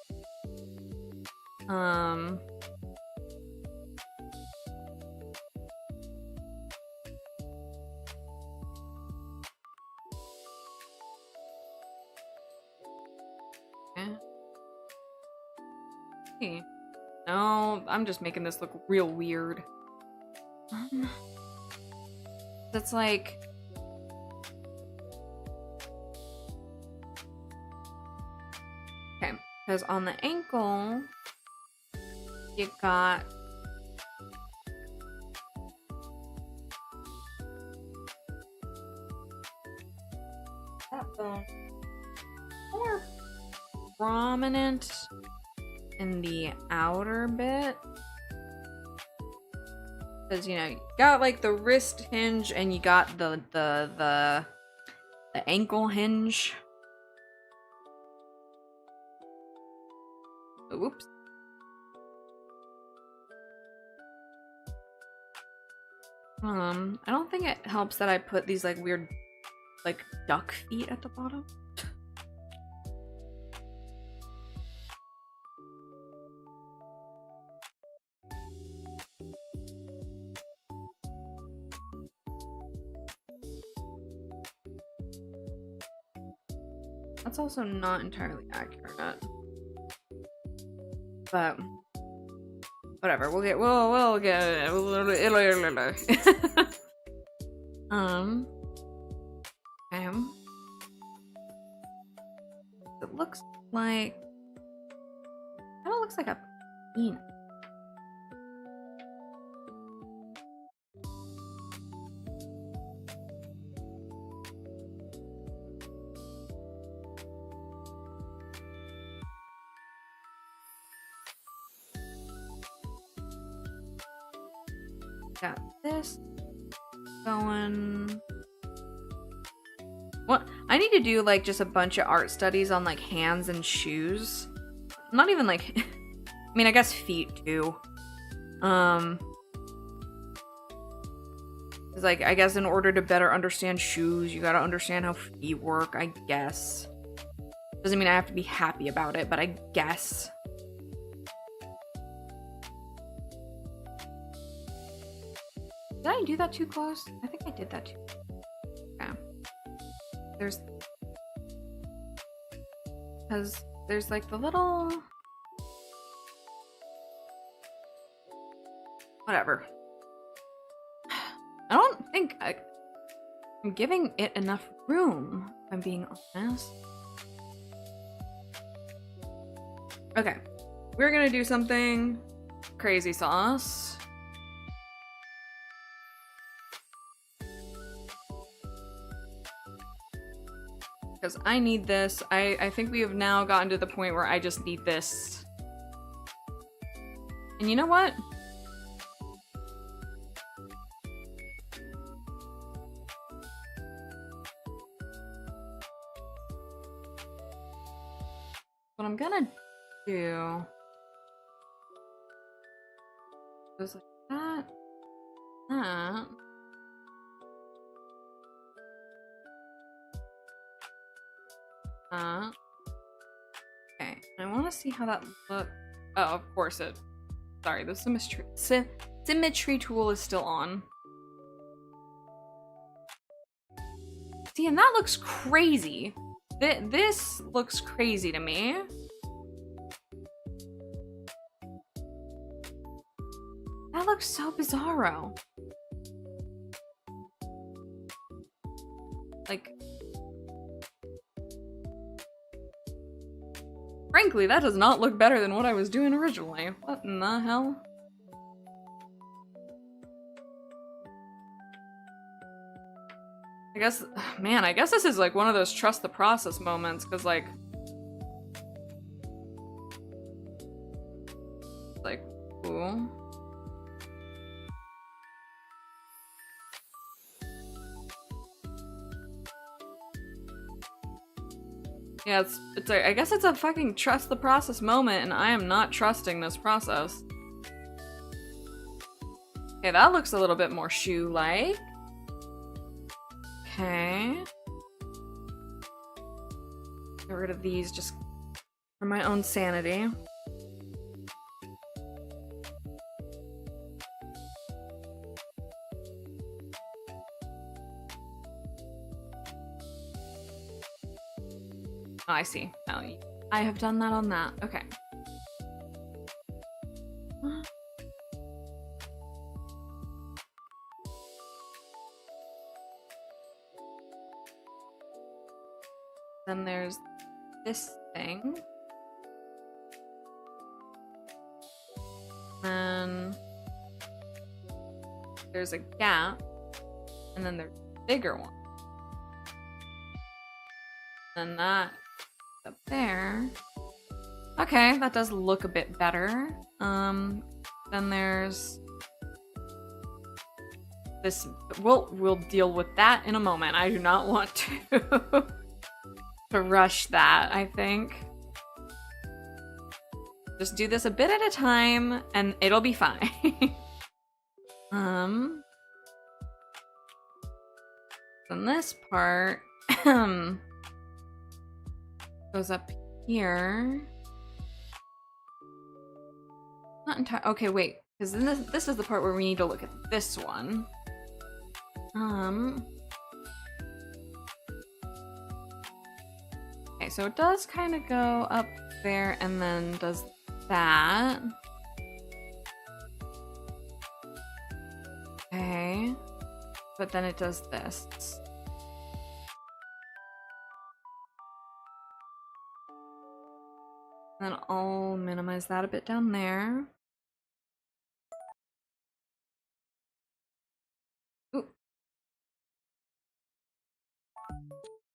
Okay. No, I'm just making this look real weird. That's like... Okay, because on the ankle, you got... that bone more prominent in the outer bit. Because, you know, you got like the wrist hinge and you got the ankle hinge. Oops. I don't think it helps that I put these like weird like duck feet at the bottom. That's also not entirely accurate. But whatever, we'll get okay. It looks like kind of looks like a penis. Got this going. What? I need to do like just a bunch of art studies on like hands and shoes. Not even like, I mean, I guess feet too. Cause like, I guess in order to better understand shoes, you gotta understand how feet work, I guess. Doesn't mean I have to be happy about it, but I guess. Did I do that too close? I think I did that too. Yeah. There's like the little... Whatever. I don't think I'm giving it enough room, if I'm being honest. Okay. We're gonna do something crazy sauce. Because I need this. I think we have now gotten to the point where I just need this. And you know what? What I'm gonna do goes like that, that. Okay, I want to see how that looks. Oh, of course it. Sorry, the symmetry tool is still on. See, and that looks crazy. This looks crazy to me. That looks so bizarro. Like, frankly, that does not look better than what I was doing originally. What in the hell? I guess, man, I guess this is like one of those trust the process moments, because like, ooh. Yeah, it's like, I guess it's a fucking trust the process moment, and I am not trusting this process. Okay, that looks a little bit more shoe-like. Okay. Get rid of these just for my own sanity. Oh, I see. Oh, I have done that on that. Okay. Then there's this thing. Then there's a gap. And then there's a bigger one. And that up there. Okay, that does look a bit better. Then there's this. We'll deal with that in a moment. I do not want to to rush that, I think. Just do this a bit at a time and it'll be fine. Then this part goes up here. Not entirely. Okay, wait, because then this is the part where we need to look at this one. Okay, so it does kind of go up there and then does that. Okay, but then it does this. Then I'll minimize that a bit down there. Ooh.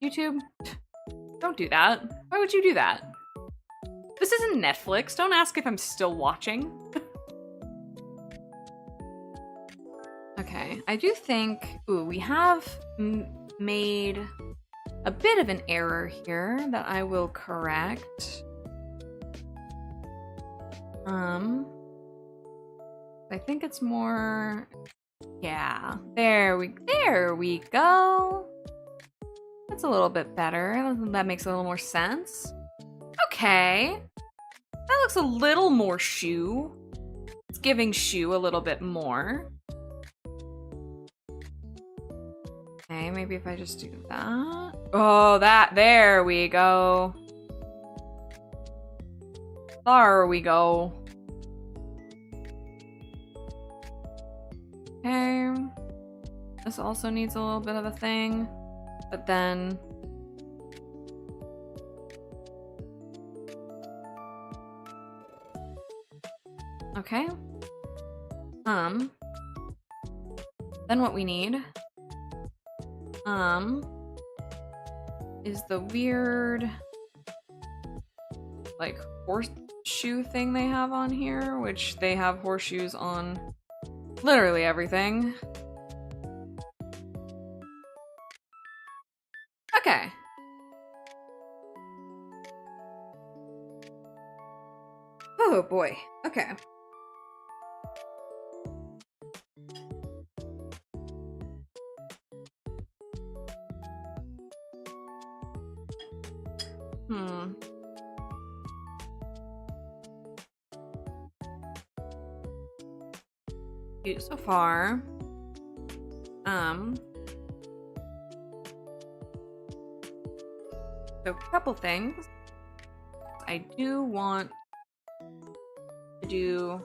YouTube, don't do that. Why would you do that? This isn't Netflix. Don't ask if I'm still watching. Okay, I do think... Ooh, we have made a bit of an error here that I will correct. I think it's more... Yeah, there we go. That's a little bit better. That makes a little more sense. Okay. That looks a little more shoe. It's giving shoe a little bit more. Okay, maybe if I just do that. Oh, there we go. There we go. Okay. This also needs a little bit of a thing. But then... Okay. Then what we need... is the weird... like, horseshoe thing they have on here, which they have horseshoes on literally everything. Okay. Oh boy. Okay. Hmm. Cute so far. So a couple things. I do want to do.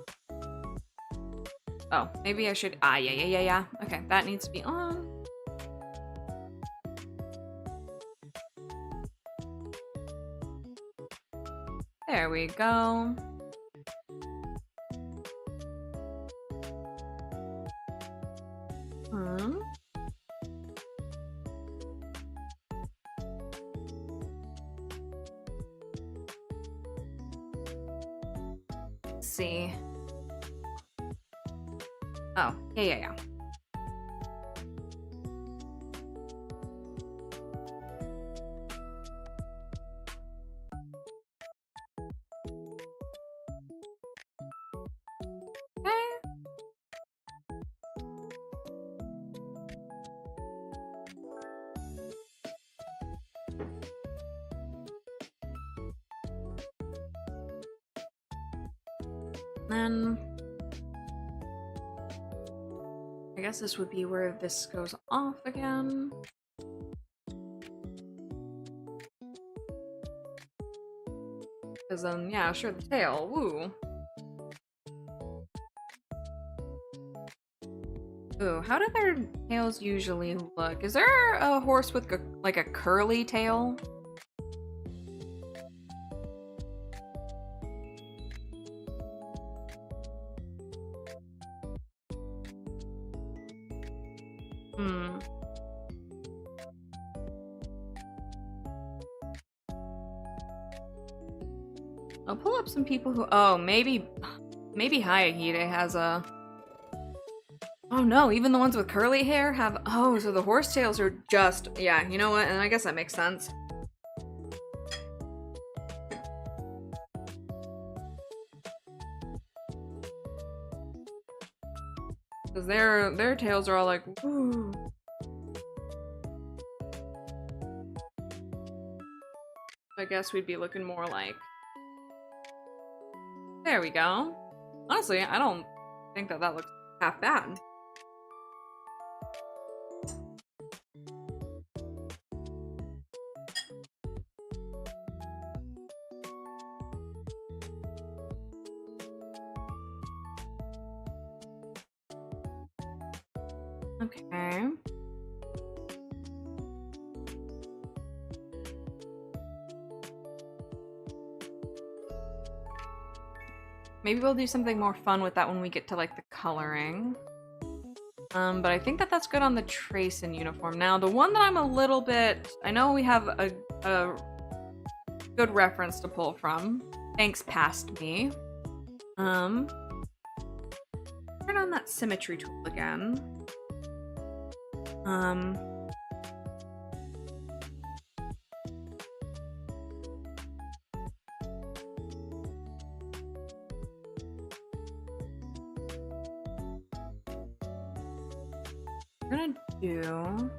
Oh, maybe I should. Ah, yeah. Okay, that needs to be on. There we go. Let's see. Oh, yeah. Then I guess this would be where this goes off again. Because then, yeah, sure, the tail. Woo. Ooh, how do their tails usually look? Is there a horse with like a curly tail? I'll pull up some people who. Oh, maybe Hayahide has a. Oh no, even the ones with curly hair have. Oh, so the horse tails are just. Yeah, you know what? And I guess that makes sense. Because their tails are all like, woo. I guess we'd be looking more like. There we go. Honestly, I don't think that looks half bad. Okay. Maybe we'll do something more fun with that when we get to like the coloring. But I think that's good on the Tracen uniform. Now, the one that I'm a little bit... I know we have a good reference to pull from. Thanks, past me. Turn on that symmetry tool again. We're gonna do...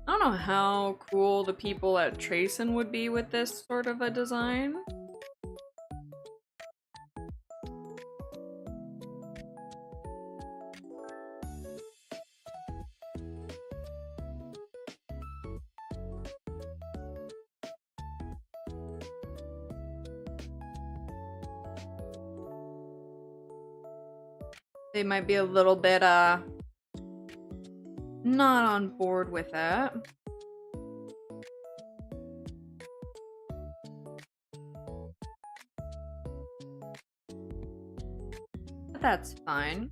I don't know how cool the people at Tracen would be with this sort of a design. They might be a little bit, not on board with it. But that's fine.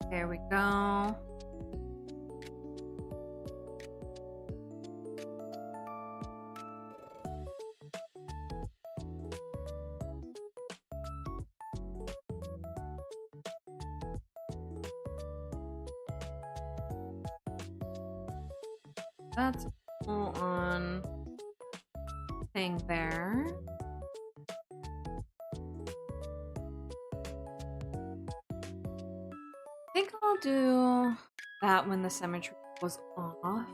There we go. That's full on thing there. I think I'll do that when the symmetry was off.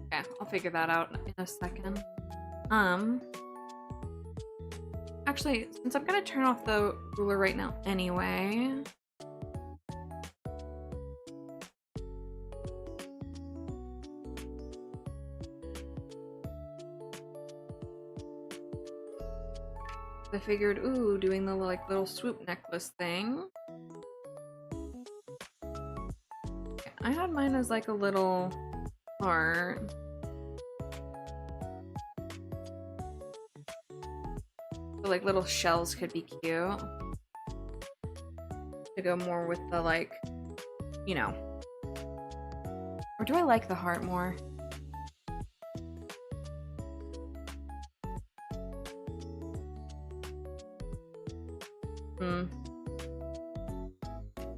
Okay, I'll figure that out in a second. Actually, since I'm gonna turn off the ruler right now anyway. I figured, ooh, doing the like little swoop necklace thing. Okay, I had mine as like a little heart. So, like little shells could be cute. To go more with the like, you know. Or do I like the heart more?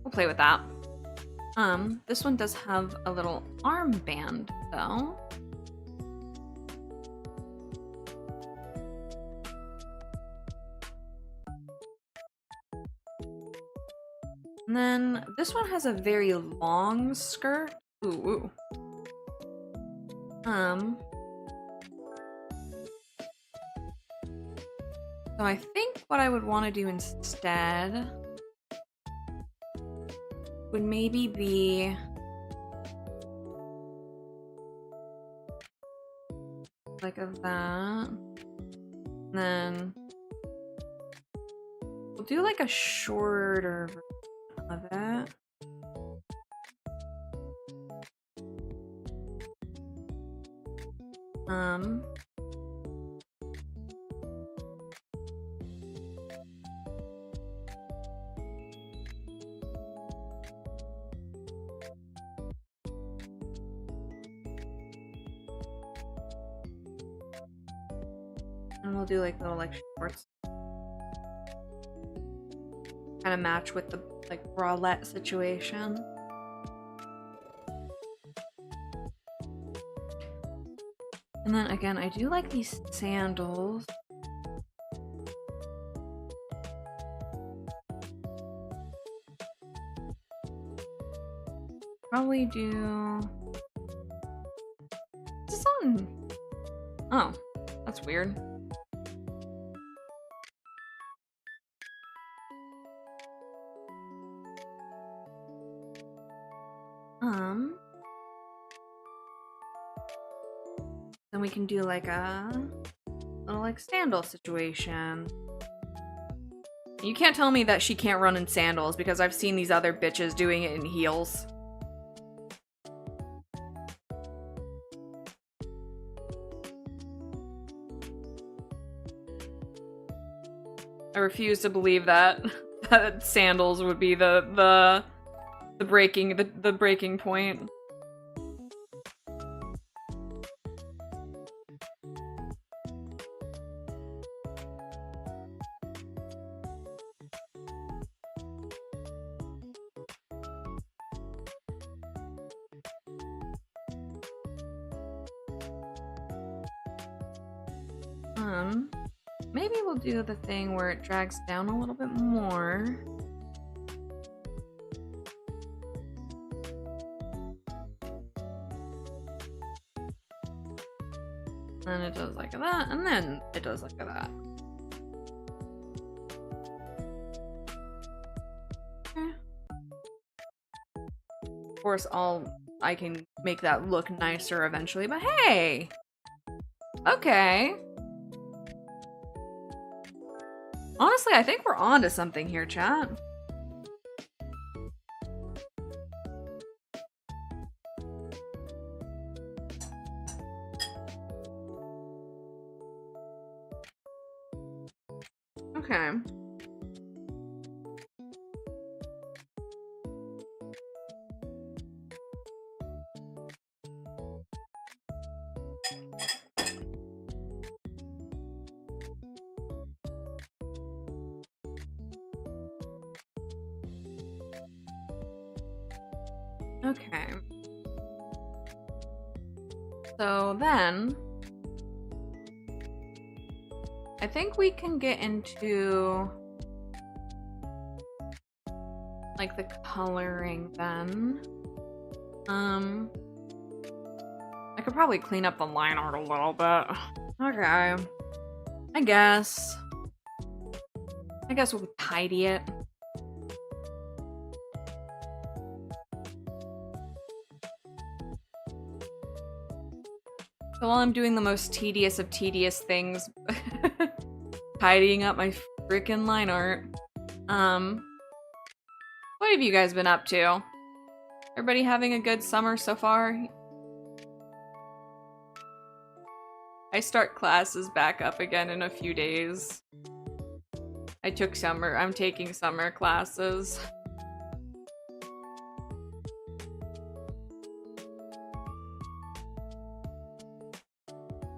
We'll play with that. This one does have a little armband though. And then this one has a very long skirt. Ooh. So I think what I would want to do instead would maybe be like of that. And then we'll do like a shorter version of it. And we'll do like little like shorts. Kind of match with the like bralette situation. And then again, I do like these sandals. Probably do this on. Oh, that's weird. Then we can do like a little like sandal situation. You can't tell me that she can't run in sandals because I've seen these other bitches doing it in heels. I refuse to believe that that sandals would be the breaking point. Maybe we'll do the thing where it drags down a little bit more. And it does like that, and then it does like that. Okay. Of course, I can make that look nicer eventually, but hey! Okay. Honestly, I think we're on to something here, chat. Okay. Okay. So then, I think we can get into like the coloring then. I could probably clean up the line art a little bit. Okay. I guess we'll tidy it. So while I'm doing the most tedious of tedious things, tidying up my freaking line art, what have you guys been up to? Everybody having a good summer so far? I start classes back up again in a few days. I'm taking summer classes.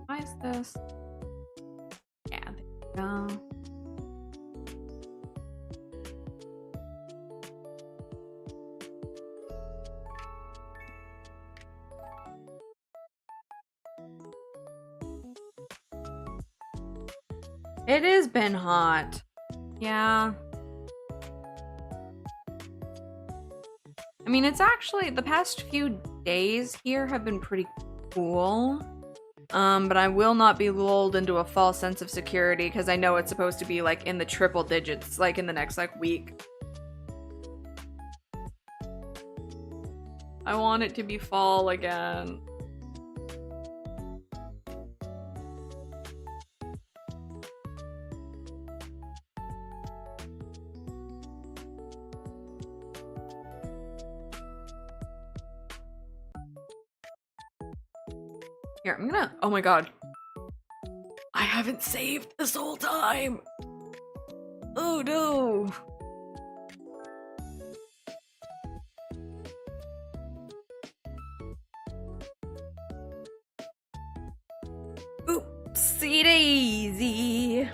Why is this? Yeah, there we go. It has been hot. Yeah. I mean, it's actually, the past few days here have been pretty cool. But I will not be lulled into a false sense of security because I know it's supposed to be like in the triple digits, like in the next like week. I want it to be fall again. Here, I'm gonna, oh my god. I haven't saved this whole time. Oh no. Oopsie daisy.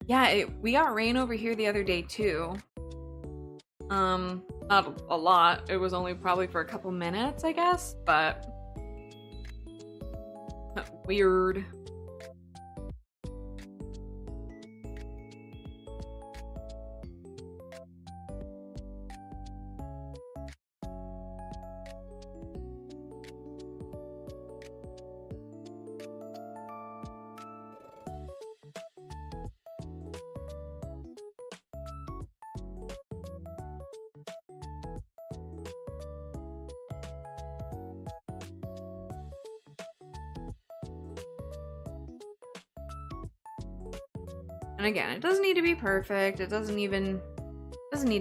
Yeah, we got rain over here the other day too. Not a lot. It was only probably for a couple minutes, I guess, but weird. And again, it doesn't need to be perfect. It doesn't need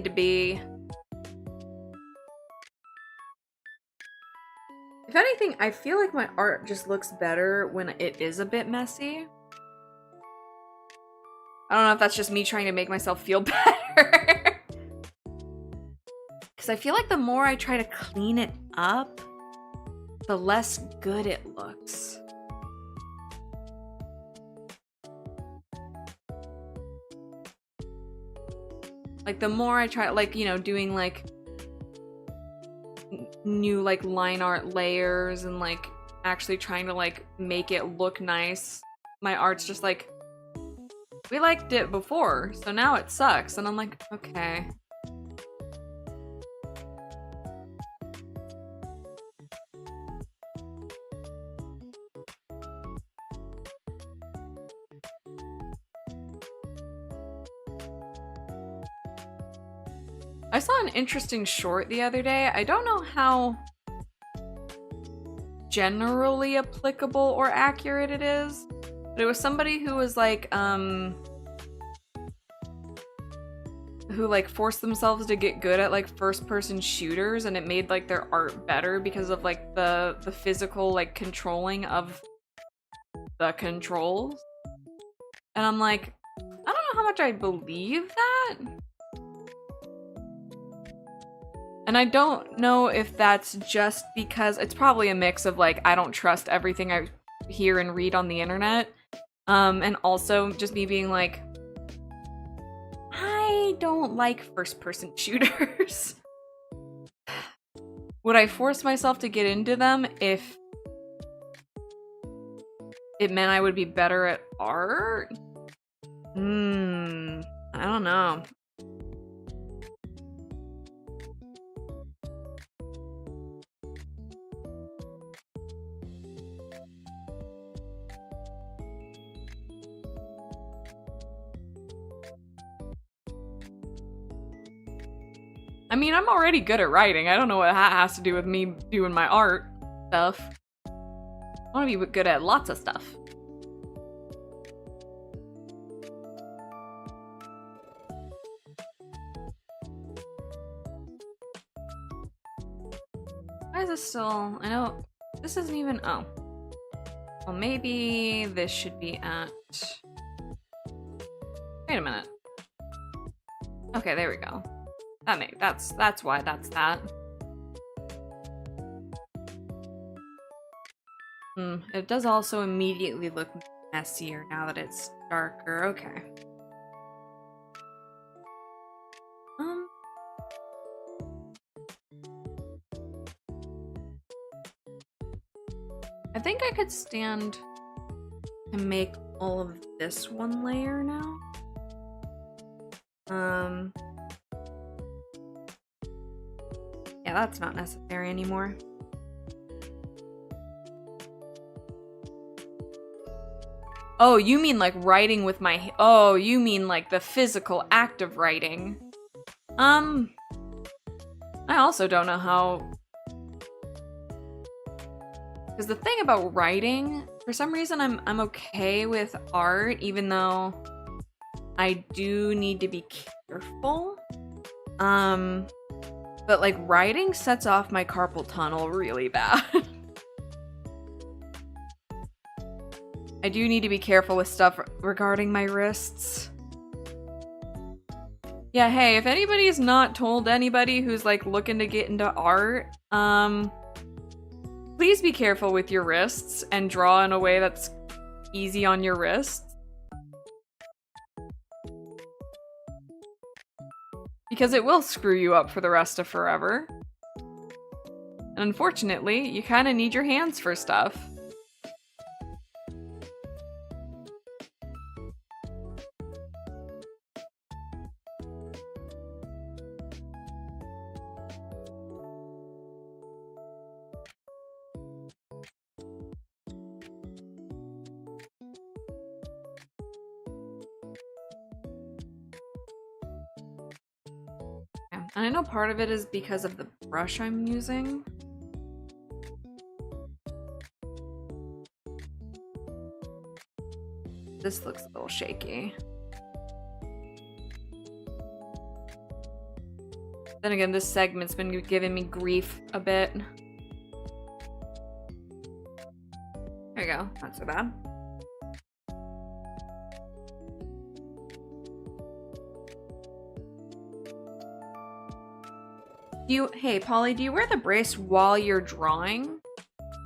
to be. If anything, I feel like my art just looks better when it is a bit messy. I don't know if that's just me trying to make myself feel better. Because I feel like the more I try to clean it up, the less good it looks. Like, the more I try, like, you know, doing, like, new, like, line art layers and, like, actually trying to, like, make it look nice, my art's just like, we liked it before, so now it sucks. And I'm like, okay. I saw an interesting short the other day. I don't know how generally applicable or accurate it is, but it was somebody who was like, who like forced themselves to get good at like first-person shooters, and it made like their art better because of like the physical like controlling of the controls. And I'm like, I don't know how much I believe that. And I don't know if that's just because it's probably a mix of like I don't trust everything I hear and read on the internet. And also just me being like, I don't like first-person shooters. Would I force myself to get into them if it meant I would be better at art? I don't know. I mean, I'm already good at writing. I don't know what that has to do with me doing my art stuff. I want to be good at lots of stuff. Why is this still... I know... This isn't even... Oh. Well, maybe this should be at... Wait a minute. Okay, there we go. That's why that's that. It does also immediately look messier now that it's darker. Okay. I think I could stand and make all of this one layer now. Yeah, that's not necessary anymore. Oh, you mean like writing with my... Oh, you mean like the physical act of writing. I also don't know how... Because the thing about writing, for some reason I'm okay with art, even though I do need to be careful. But like writing sets off my carpal tunnel really bad. I do need to be careful with stuff regarding my wrists. Yeah, hey, if anybody's not told anybody who's like looking to get into art, please be careful with your wrists and draw in a way that's easy on your wrists. Because it will screw you up for the rest of forever. And unfortunately, you kind of need your hands for stuff. And I know part of it is because of the brush I'm using. This looks a little shaky. Then again, this segment's been giving me grief a bit. There you go, not so bad. Hey, Polly, do you wear the brace while you're drawing?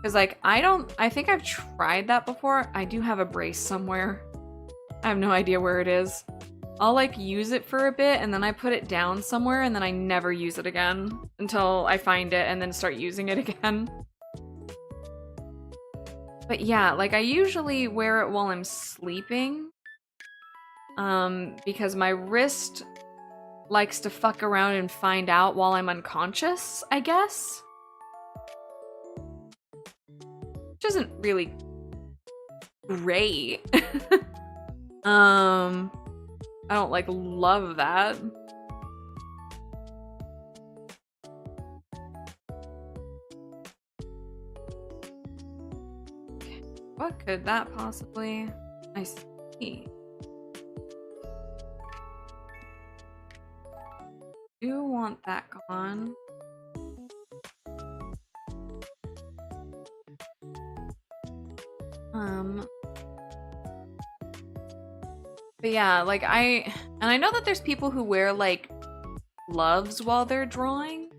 Because, like, I think I've tried that before. I do have a brace somewhere. I have no idea where it is. I'll, like, use it for a bit, and then I put it down somewhere, and then I never use it again until I find it and then start using it again. But yeah, like, I usually wear it while I'm sleeping. Because my wrist likes to fuck around and find out while I'm unconscious, I guess. Which isn't really great. I don't, like, love that. What could that possibly... I see. Do want that gone. But yeah, like I know that there's people who wear like gloves while they're drawing.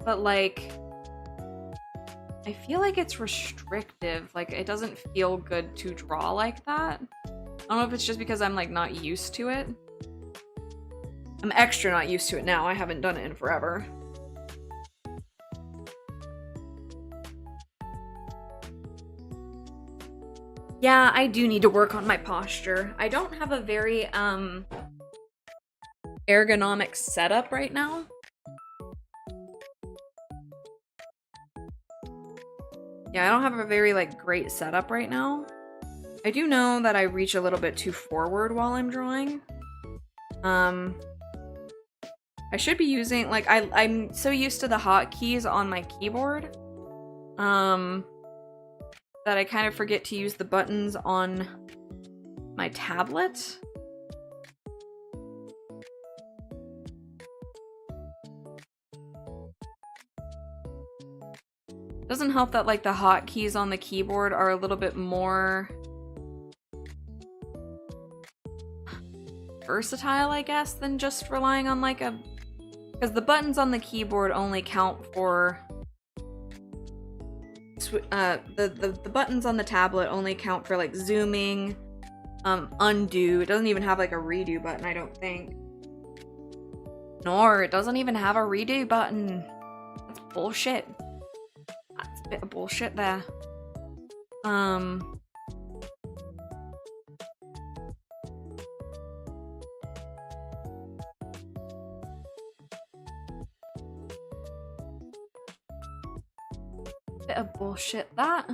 but like I feel like it's restrictive. Like it doesn't feel good to draw like that. I don't know if it's just because I'm like not used to it. I'm extra not used to it now. I haven't done it in forever. Yeah, I do need to work on my posture. I don't have a very ergonomic setup right now. Yeah, I don't have a very like great setup right now. I do know that I reach a little bit too forward while I'm drawing. I should be using like I'm so used to the hotkeys on my keyboard that I kind of forget to use the buttons on my tablet. Doesn't help that like the hotkeys on the keyboard are a little bit more versatile, I guess, than just relying on like a... Because the buttons on the keyboard only count for... the buttons on the tablet only count for like zooming, undo. It doesn't even have like a redo button, I don't think. Nor it doesn't even have a redo button. That's bullshit. That's a bit of bullshit there. Bit of bullshit that.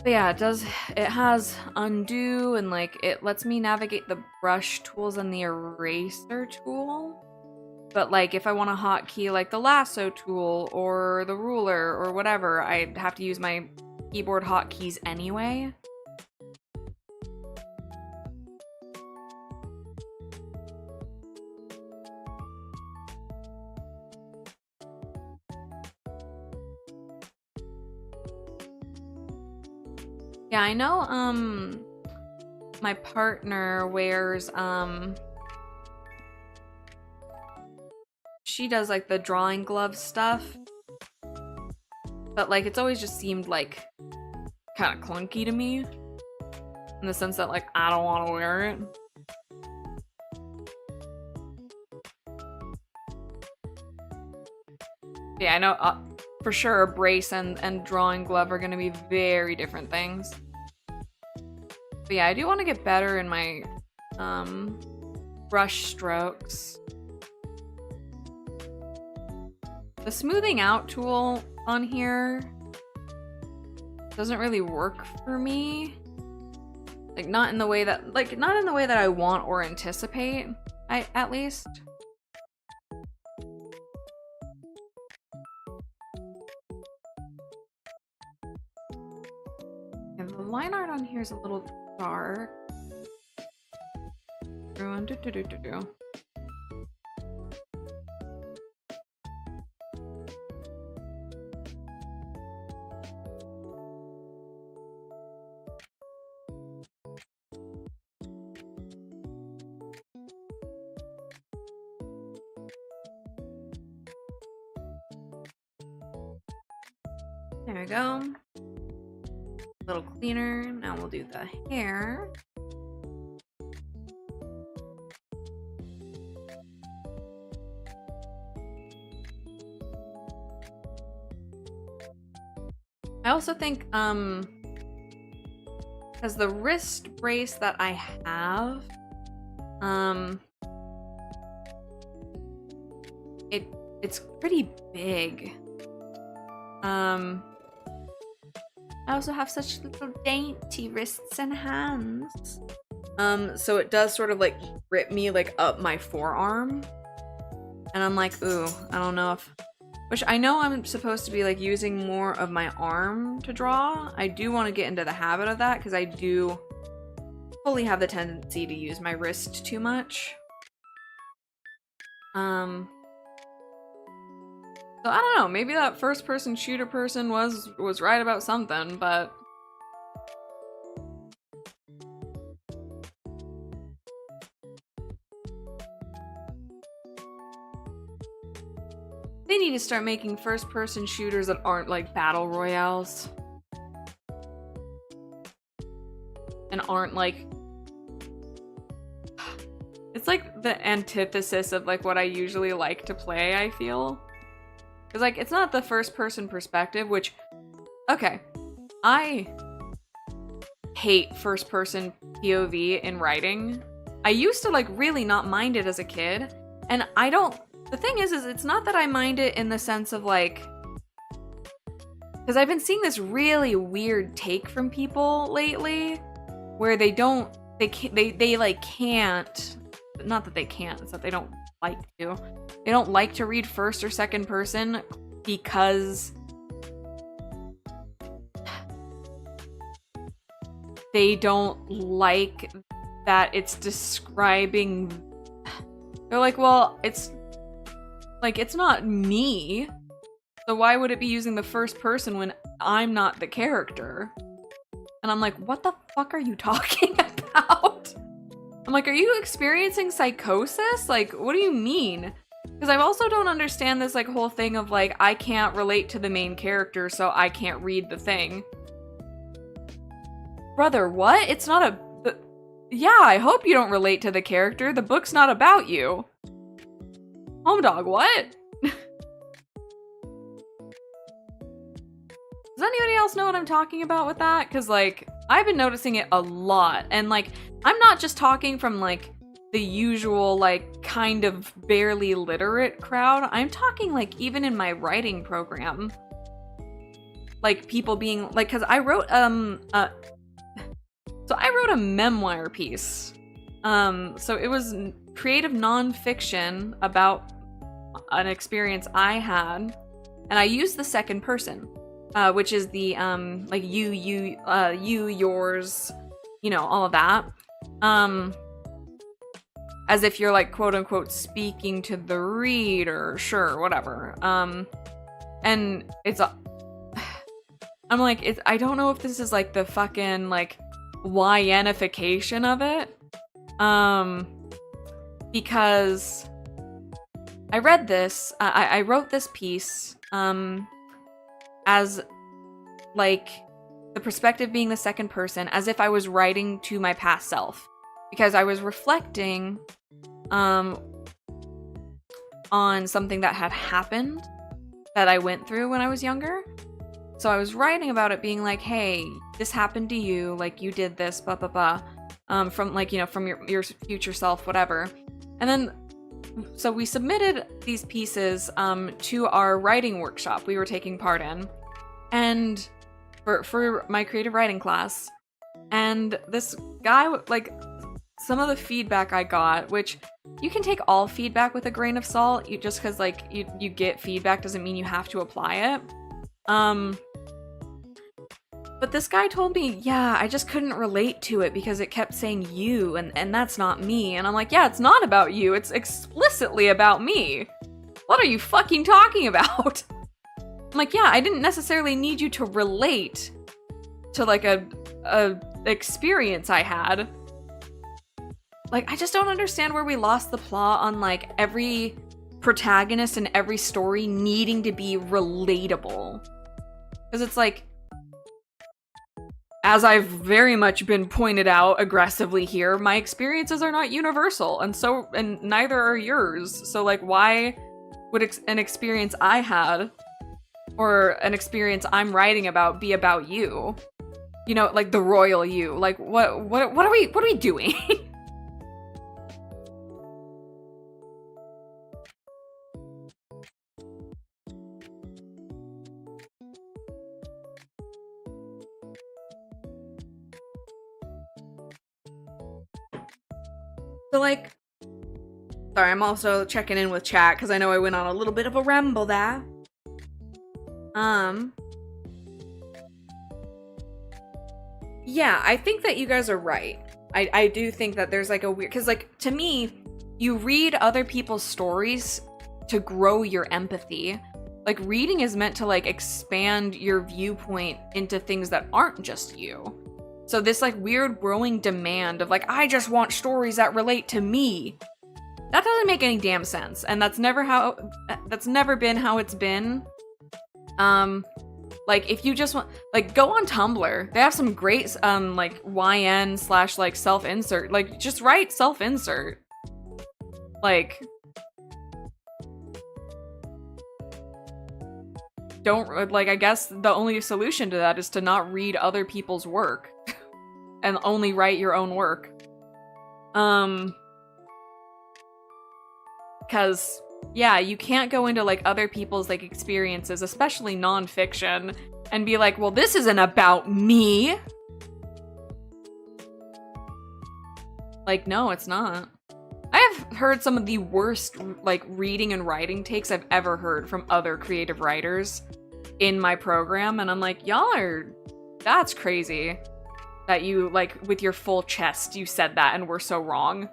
But yeah, it has undo and like it lets me navigate the brush tools and the eraser tool. But like if I want a hotkey like the lasso tool or the ruler or whatever, I'd have to use my keyboard hotkeys anyway. Yeah, I know, my partner wears, she does, like, the drawing glove stuff. But, like, it's always just seemed, like, kind of clunky to me. In the sense that, like, I don't want to wear it. Yeah, I know, for sure, a brace and drawing glove are gonna be very different things. But yeah, I do want to get better in my brush strokes. The smoothing out tool on here doesn't really work for me. Like not in the way that I want or anticipate, at least. And the line art on here is a little dark. There we go. A little cleaner. Now we'll do the hair. I also think, because the wrist brace that I have, it's pretty big. I also have such little dainty wrists and hands. So it does sort of like grip me like up my forearm. And I'm like, ooh, I don't know if... Which I know I'm supposed to be like using more of my arm to draw. I do want to get into the habit of that because I do fully have the tendency to use my wrist too much. So I don't know, maybe that first person shooter person was right about something, but need to start making first-person shooters that aren't like battle royales. And aren't like... It's like the antithesis of like what I usually like to play, I feel. Because like, it's not the first-person perspective, which... Okay. I hate first-person POV in writing. I used to like really not mind it as a kid, and I don't... The thing is it's not that I mind it in the sense of like... Because I've been seeing this really weird take from people lately, where they don't... They like can't... Not that they can't, it's that they don't like to. They don't like to read first or second person because... They don't like that it's describing... They're like, well, it's... Like, it's not me. So why would it be using the first person when I'm not the character? And I'm like, what the fuck are you talking about? I'm like, are you experiencing psychosis? Like, what do you mean? Because I also don't understand this, like, whole thing of, like, I can't relate to the main character, so I can't read the thing. Brother, what? It's not a... Yeah, I hope you don't relate to the character. The book's not about you. Home dog, what? Does anybody else know what I'm talking about with that? Because, like, I've been noticing it a lot. And, like, I'm not just talking from, like, the usual, like, kind of barely literate crowd. I'm talking, like, even in my writing program. Like, people being, like, because I wrote, So I wrote a memoir piece. So it was creative nonfiction about an experience I had, and I used the second person, which is the like you, yours, you know, all of that. As if you're like quote unquote speaking to the reader, sure, whatever. And it's I'm like, I don't know if this is like the fucking like YNification of it, because I read this, I wrote this piece, as like the perspective being the second person, as if I was writing to my past self, because I was reflecting, on something that had happened that I went through when I was younger. So I was writing about it being like, hey, this happened to you, like you did this, blah, blah, blah, from like, you know, from your future self, whatever. And then, so we submitted these pieces to our writing workshop we were taking part in, and for my creative writing class. And this guy, like, some of the feedback I got, which you can take all feedback with a grain of salt, just because, like, you get feedback doesn't mean you have to apply it. But this guy told me, yeah, I just couldn't relate to it because it kept saying you, and that's not me. And I'm like, yeah, it's not about you. It's explicitly about me. What are you fucking talking about? I'm like, yeah, I didn't necessarily need you to relate to, like, a experience I had. Like, I just don't understand where we lost the plot on, like, every protagonist in every story needing to be relatable. Because it's like, as I've very much been pointed out aggressively here, my experiences are not universal, and neither are yours. So, like, why would an experience I had, or an experience I'm writing about, be about you? You know, like the royal you. Like, what are we doing? So, like, sorry, I'm also checking in with chat because I know I went on a little bit of a ramble there. Yeah, I think that you guys are right. I do think that there's like a weird, because like to me, you read other people's stories to grow your empathy. Like reading is meant to like expand your viewpoint into things that aren't just you. So this like weird growing demand of like, I just want stories that relate to me. That doesn't make any damn sense, and that's never been how it's been. Like, if you just want, like, go on Tumblr. They have some great, like, YN / like, self-insert. Like, just write self-insert. Like, don't, like, I guess the only solution to that is to not read other people's work. And only write your own work. Because, yeah, you can't go into, like, other people's, like, experiences, especially nonfiction, and be like, well, this isn't about me! Like, no, it's not. I have heard some of the worst, like, reading and writing takes I've ever heard from other creative writers in my program, and I'm like, that's crazy. That you, like, with your full chest, you said that and were so wrong.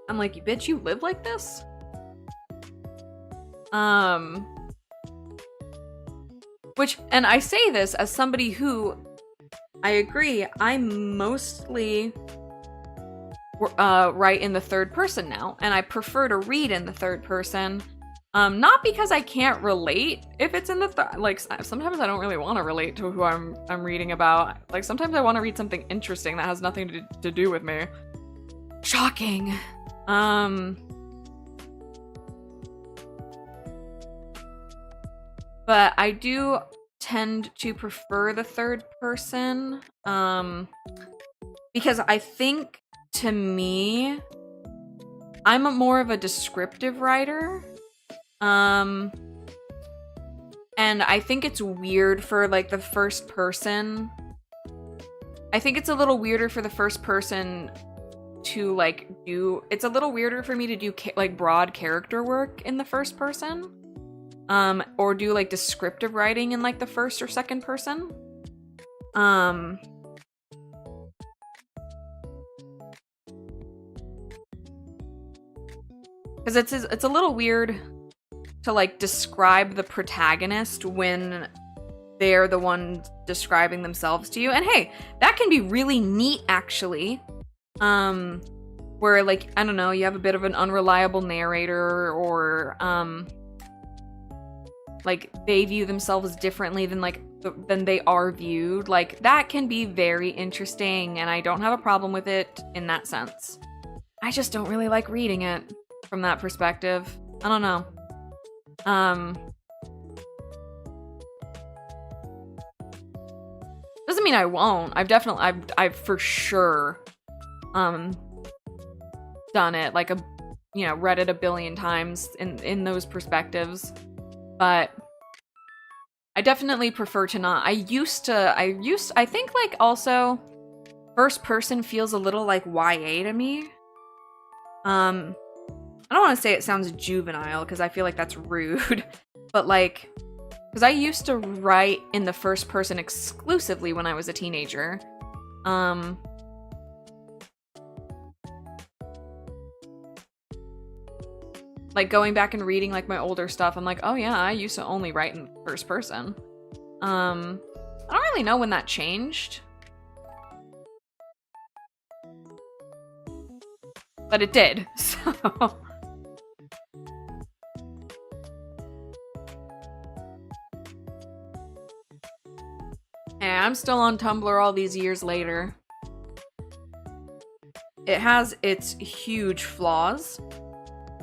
I'm like, bitch, you live like this? Which, and I say this as somebody who, I agree, I mostly write in the third person now, and I prefer to read in the third person. Not because I can't relate if it's in the like, sometimes I don't really want to relate to who I'm reading about. Like, sometimes I want to read something interesting that has nothing to do with me. Shocking. But I do tend to prefer the third person, because I think, to me, I'm more of a descriptive writer. And I think it's weird for, like, the first person. I think it's a little weirder for the first person to, like, it's a little weirder for me to do, like, broad character work in the first person. Or do, like, descriptive writing in, like, the first or second person. Because it's a little weird to, like, describe the protagonist when they're the one describing themselves to you. And hey, that can be really neat, actually. Where, like, I don't know, you have a bit of an unreliable narrator, or, like, they view themselves differently than they are viewed. Like, that can be very interesting, and I don't have a problem with it in that sense. I just don't really like reading it from that perspective. I don't know. Doesn't mean I won't. I've for sure, done it, like, read it a billion times in those perspectives, but I definitely prefer to not. I think, like, also, first person feels a little like YA to me. I don't want to say it sounds juvenile, because I feel like that's rude, but, like, because I used to write in the first person exclusively when I was a teenager. Like, going back and reading, like, my older stuff, I'm like, oh yeah, I used to only write in first person. I don't really know when that changed. But it did, so... Yeah, I'm still on Tumblr all these years later. It has its huge flaws.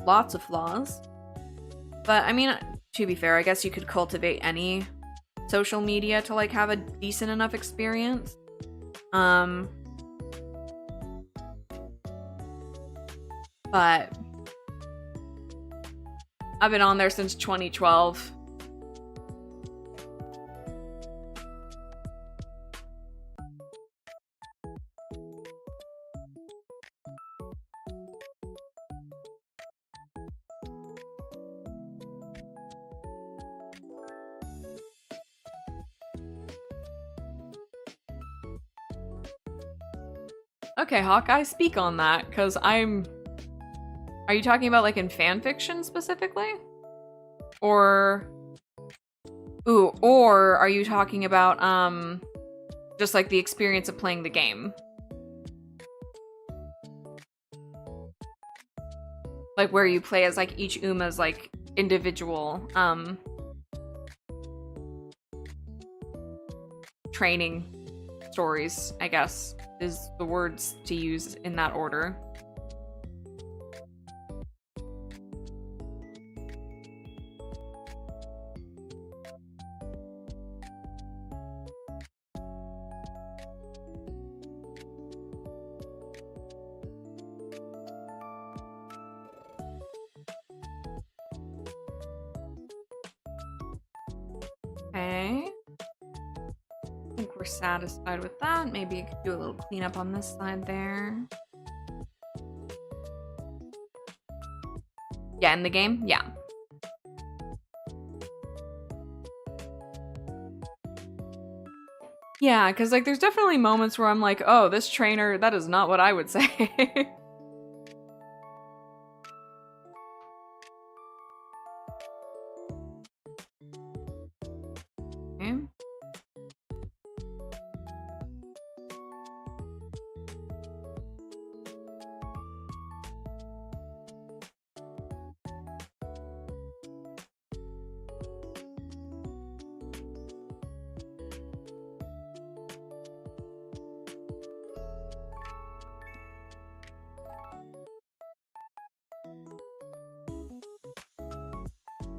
Lots of flaws. But, I mean, to be fair, I guess you could cultivate any social media to, like, have a decent enough experience. But I've been on there since 2012. Okay, Hawkeye, speak on that, because are you talking about, like, in fanfiction specifically? Or are you talking about, just like the experience of playing the game. Like where you play as like each Uma's like individual training stories, I guess, is the words to use in that order. Okay. I think we're satisfied with that. Maybe you could do a little cleanup on this side there. Yeah, in the game? Yeah. Yeah, because like there's definitely moments where I'm like, oh, this trainer, that is not what I would say. Okay.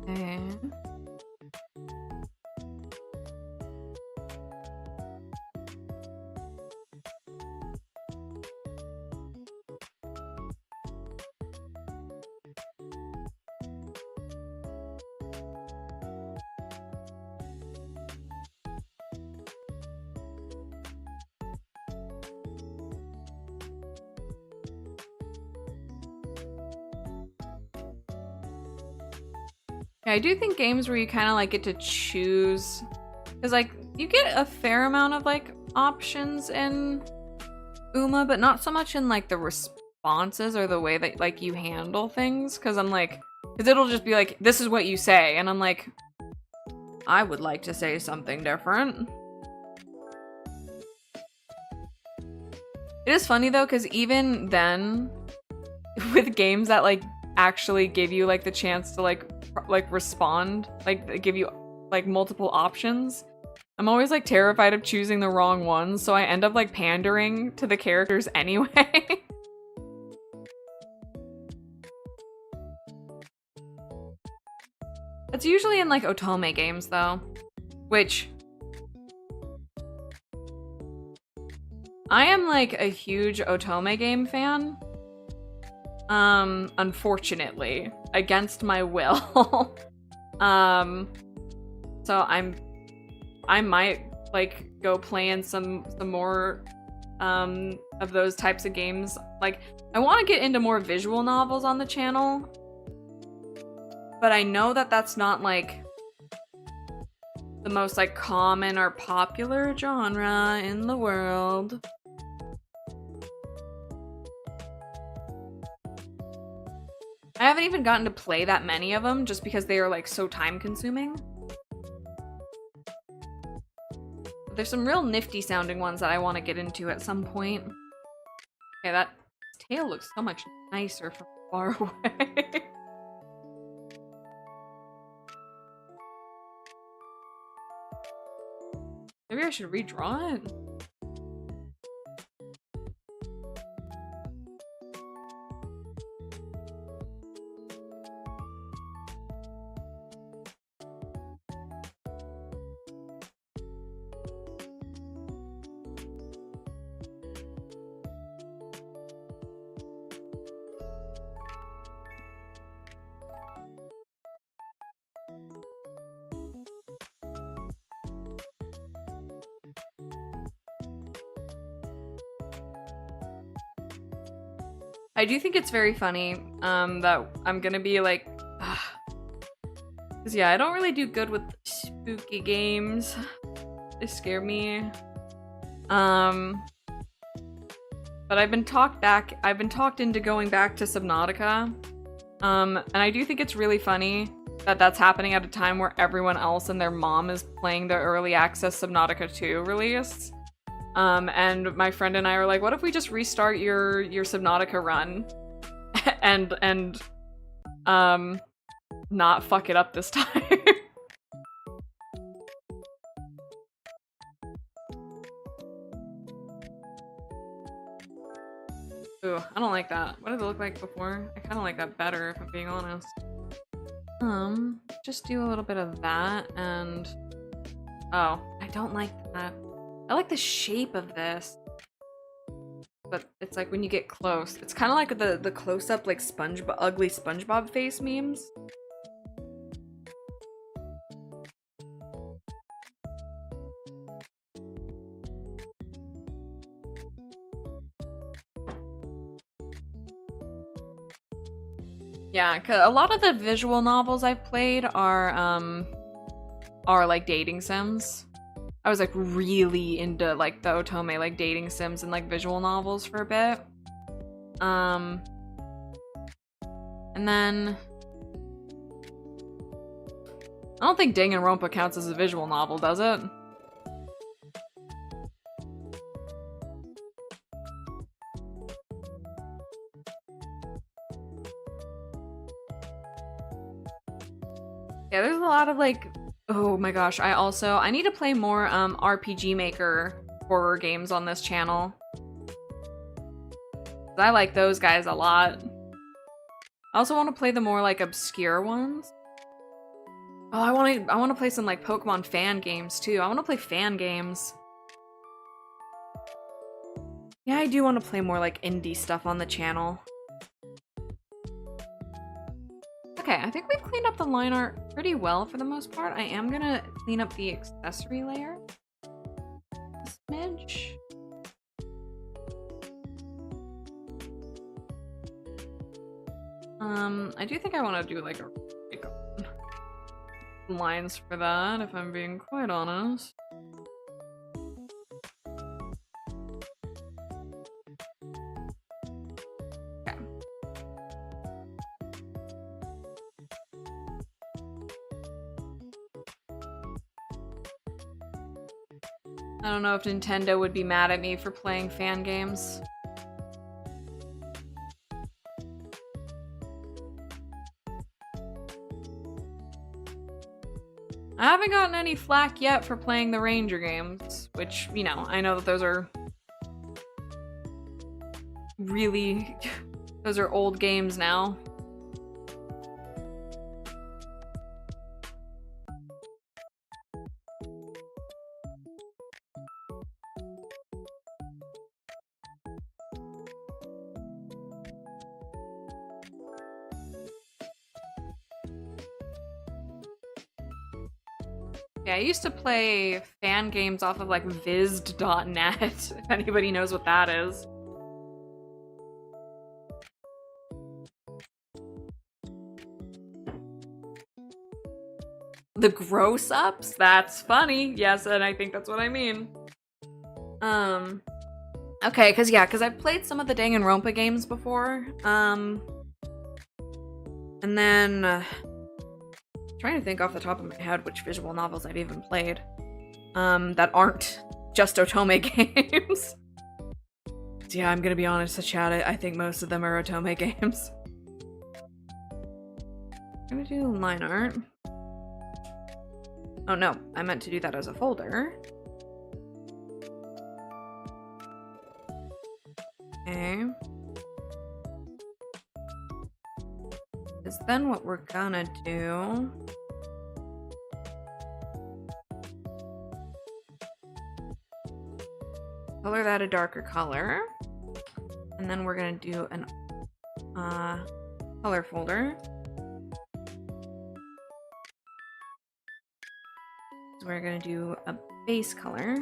Okay. Yeah, I do think games where you kind of like get to choose, because like you get a fair amount of like options in Uma, but not so much in like the responses or the way that like you handle things. Because I'm like, because it'll just be like, this is what you say, and I'm like, I would like to say something different. It is funny though, because even then, with games that like actually give you like the chance to like respond, like give you like multiple options, I'm always like terrified of choosing the wrong ones, so I end up like pandering to the characters anyway. It's usually in like otome games though, which I am like a huge otome game fan. Unfortunately, against my will. So I might like go playing some more of those types of games. Like I want to get into more visual novels on the channel, but I know that that's not like the most like common or popular genre in the world. I haven't even gotten to play that many of them just because they are like so time consuming. But there's some real nifty sounding ones that I want to get into at some point. Okay, that tail looks so much nicer from far away. Maybe I should redraw it. I do think it's very funny that I'm gonna be like, cause yeah, I don't really do good with spooky games. They scare me. But I've been talked into going back to Subnautica. And I do think it's really funny that that's happening at a time where everyone else and their mom is playing the early access Subnautica 2 release. And my friend and I are like, what if we just restart your Subnautica run and not fuck it up this time? Ooh, I don't like that. What did it look like before? I kind of like that better, if I'm being honest. Just do a little bit of that, and... Oh, I don't like that. I like the shape of this. But it's like when you get close. It's kind of like the close-up, like, ugly SpongeBob face memes. Yeah, 'cause a lot of the visual novels I've played are like dating sims. I was like really into like the otome like dating sims and like visual novels for a bit. And then I don't think Danganronpa counts as a visual novel, does it? Yeah, there's a lot of like, oh my gosh, I need to play more RPG Maker horror games on this channel. I like those guys a lot. I also want to play the more like obscure ones. Oh, I want to play some like Pokemon fan games too. I want to play fan games. Yeah, I do want to play more like indie stuff on the channel. Okay, I think we've cleaned up the line art pretty well for the most part. I am gonna clean up the accessory layer a smidge. I do think I want to do like lines for that, if I'm being quite honest. Okay. I don't know if Nintendo would be mad at me for playing fan games. I haven't gotten any flack yet for playing the Ranger games, which, you know, I know that those are really... those are old games now. Yeah, I used to play fan games off of like Viz.net, if anybody knows what that is. The gross ups? That's funny. Yes, and I think that's what I mean. Okay, cause I've played some of the Danganronpa games before. And then trying to think off the top of my head which visual novels I've even played that aren't just otome games. So yeah, I'm gonna be honest, chat, I think most of them are otome games. I'm gonna do line art. Oh no, I meant to do that as a folder. Okay. Because then what we're gonna do... color that a darker color. And then we're gonna do an color folder. So we're gonna do a base color.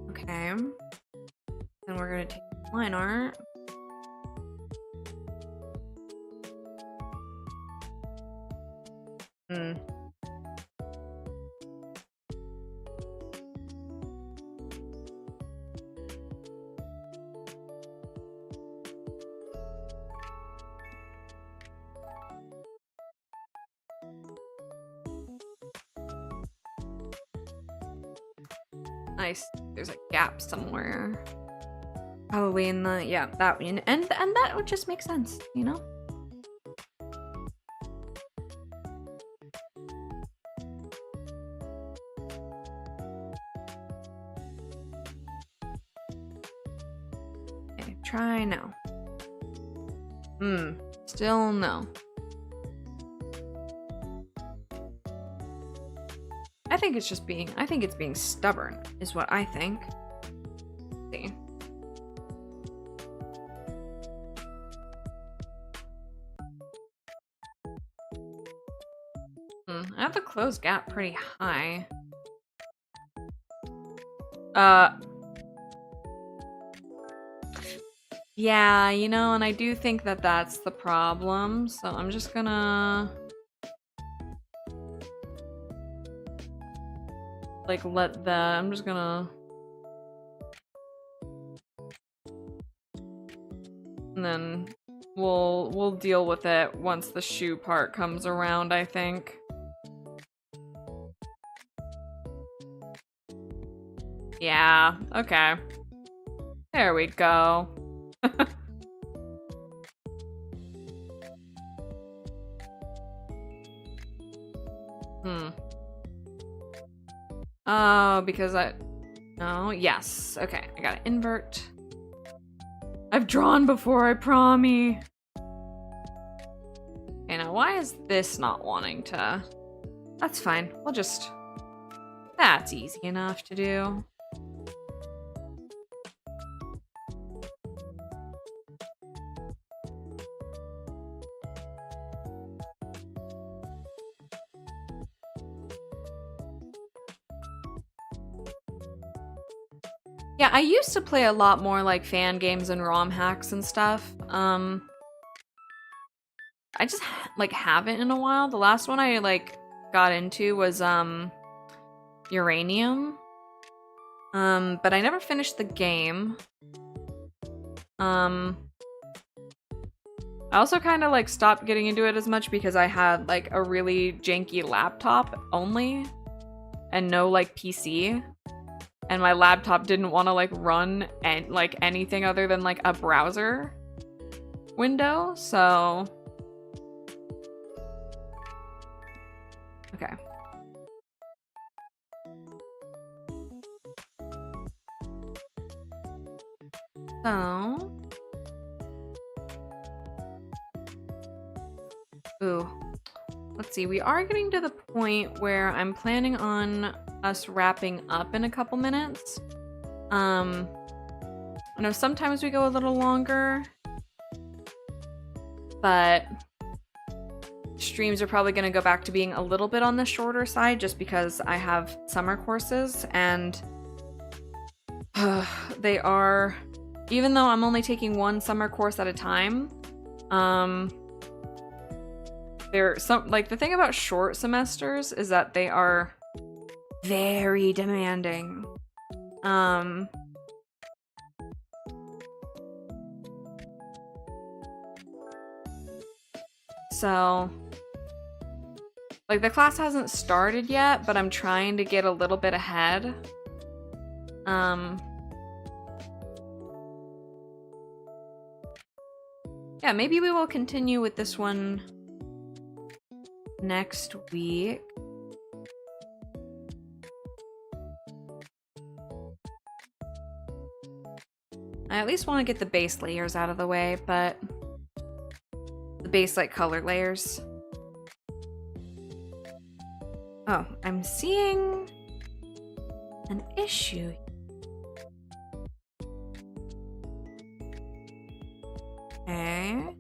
Okay. Then we're gonna take line art. There's a gap somewhere. Probably in the, yeah, that one. And that would just make sense, you know? Okay, try now. Still no. I think it's being stubborn, is what I think. Let's see. I have the closed gap pretty high. Yeah, you know, and I do think that that's the problem, so I'm just gonna... like, I'm just gonna... and then we'll deal with it once the shoe part comes around, I think. Yeah, okay. There we go. Oh, because no, yes. Okay, I gotta invert. I've drawn before, I promise. Okay, now why is this not wanting to... That's fine. We'll just... That's easy enough to do. Yeah, I used to play a lot more like fan games and ROM hacks and stuff. I just like haven't in a while. The last one I like got into was Uranium. But I never finished the game. I also kind of like stopped getting into it as much because I had like a really janky laptop only and no like PC. And my laptop didn't want to like run and like anything other than like a browser window, so okay. So ooh, let's see, we are getting to the point where I'm planning on us wrapping up in a couple minutes. I know sometimes we go a little longer, but streams are probably going to go back to being a little bit on the shorter side just because I have summer courses and they are, even though I'm only taking one summer course at a time, they're some, like, the thing about short semesters is that they are very demanding. So, like, the class hasn't started yet, but I'm trying to get a little bit ahead. Yeah, maybe we will continue with this one next week. I at least want to get the base layers out of the way, but the base like color layers. Oh, I'm seeing an issue. Okay.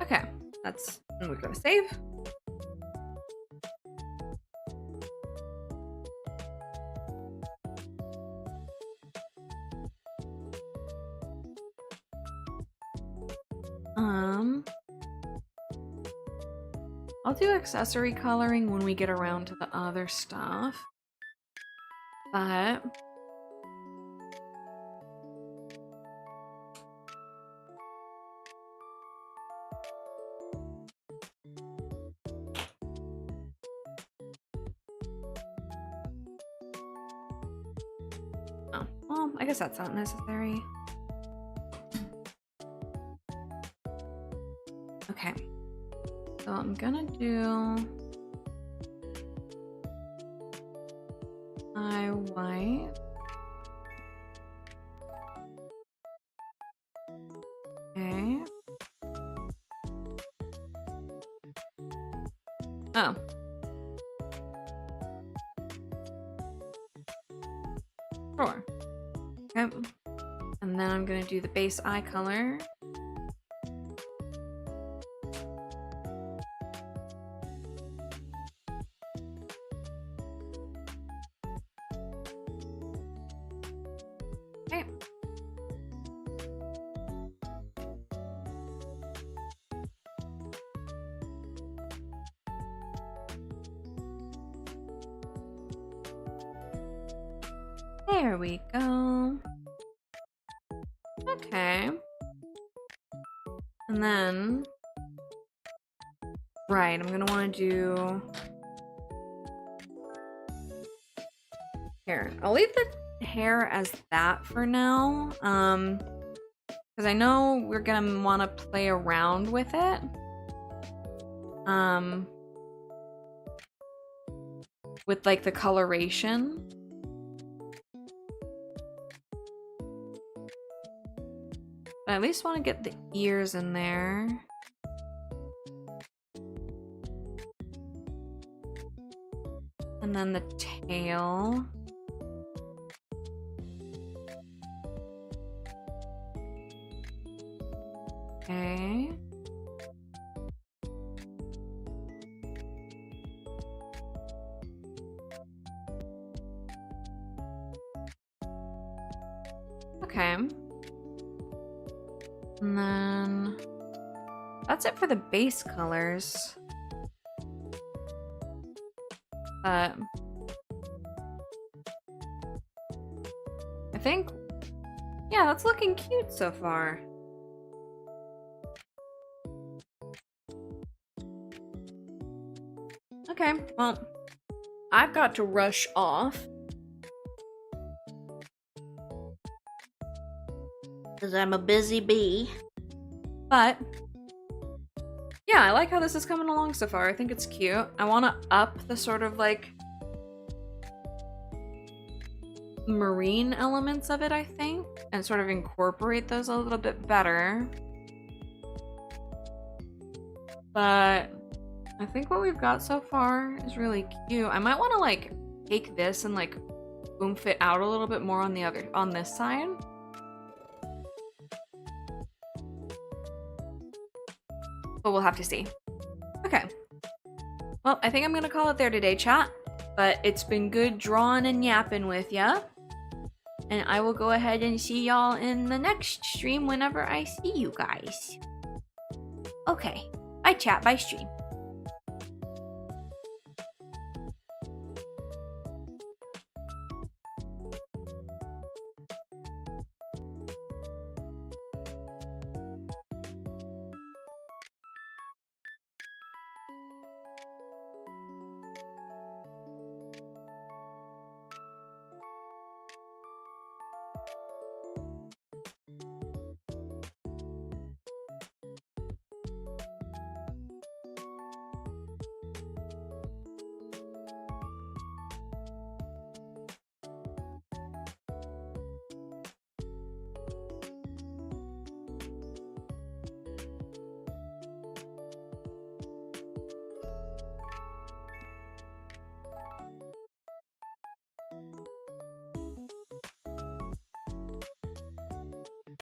Okay, that's, and we're gonna save. I'll do accessory coloring when we get around to the other stuff. But Well, I guess that's not necessary. Okay. So I'm gonna do eye white. Okay. Oh. Sure. Okay. And then I'm gonna do the base eye color. Okay. There we go. Okay. And then, right, I'm gonna want to do here. I'll leave the hair as that for now, because I know we're gonna want to play around with it. With like the coloration. But I at least want to get the ears in there. And then the tail. Okay. Okay. And then that's it for the base colors. I think, yeah, that's looking cute so far. Okay, well, I've got to rush off. Because I'm a busy bee. But yeah, I like how this is coming along so far. I think it's cute. I want to up the sort of like marine elements of it, I think, and sort of incorporate those a little bit better. But I think what we've got so far is really cute. I might want to like take this and like oomph it out a little bit more on this side. But we'll have to see. Okay. Well, I think I'm gonna call it there today, chat. But it's been good drawing and yapping with ya. And I will go ahead and see y'all in the next stream whenever I see you guys. Okay. Bye chat, bye stream.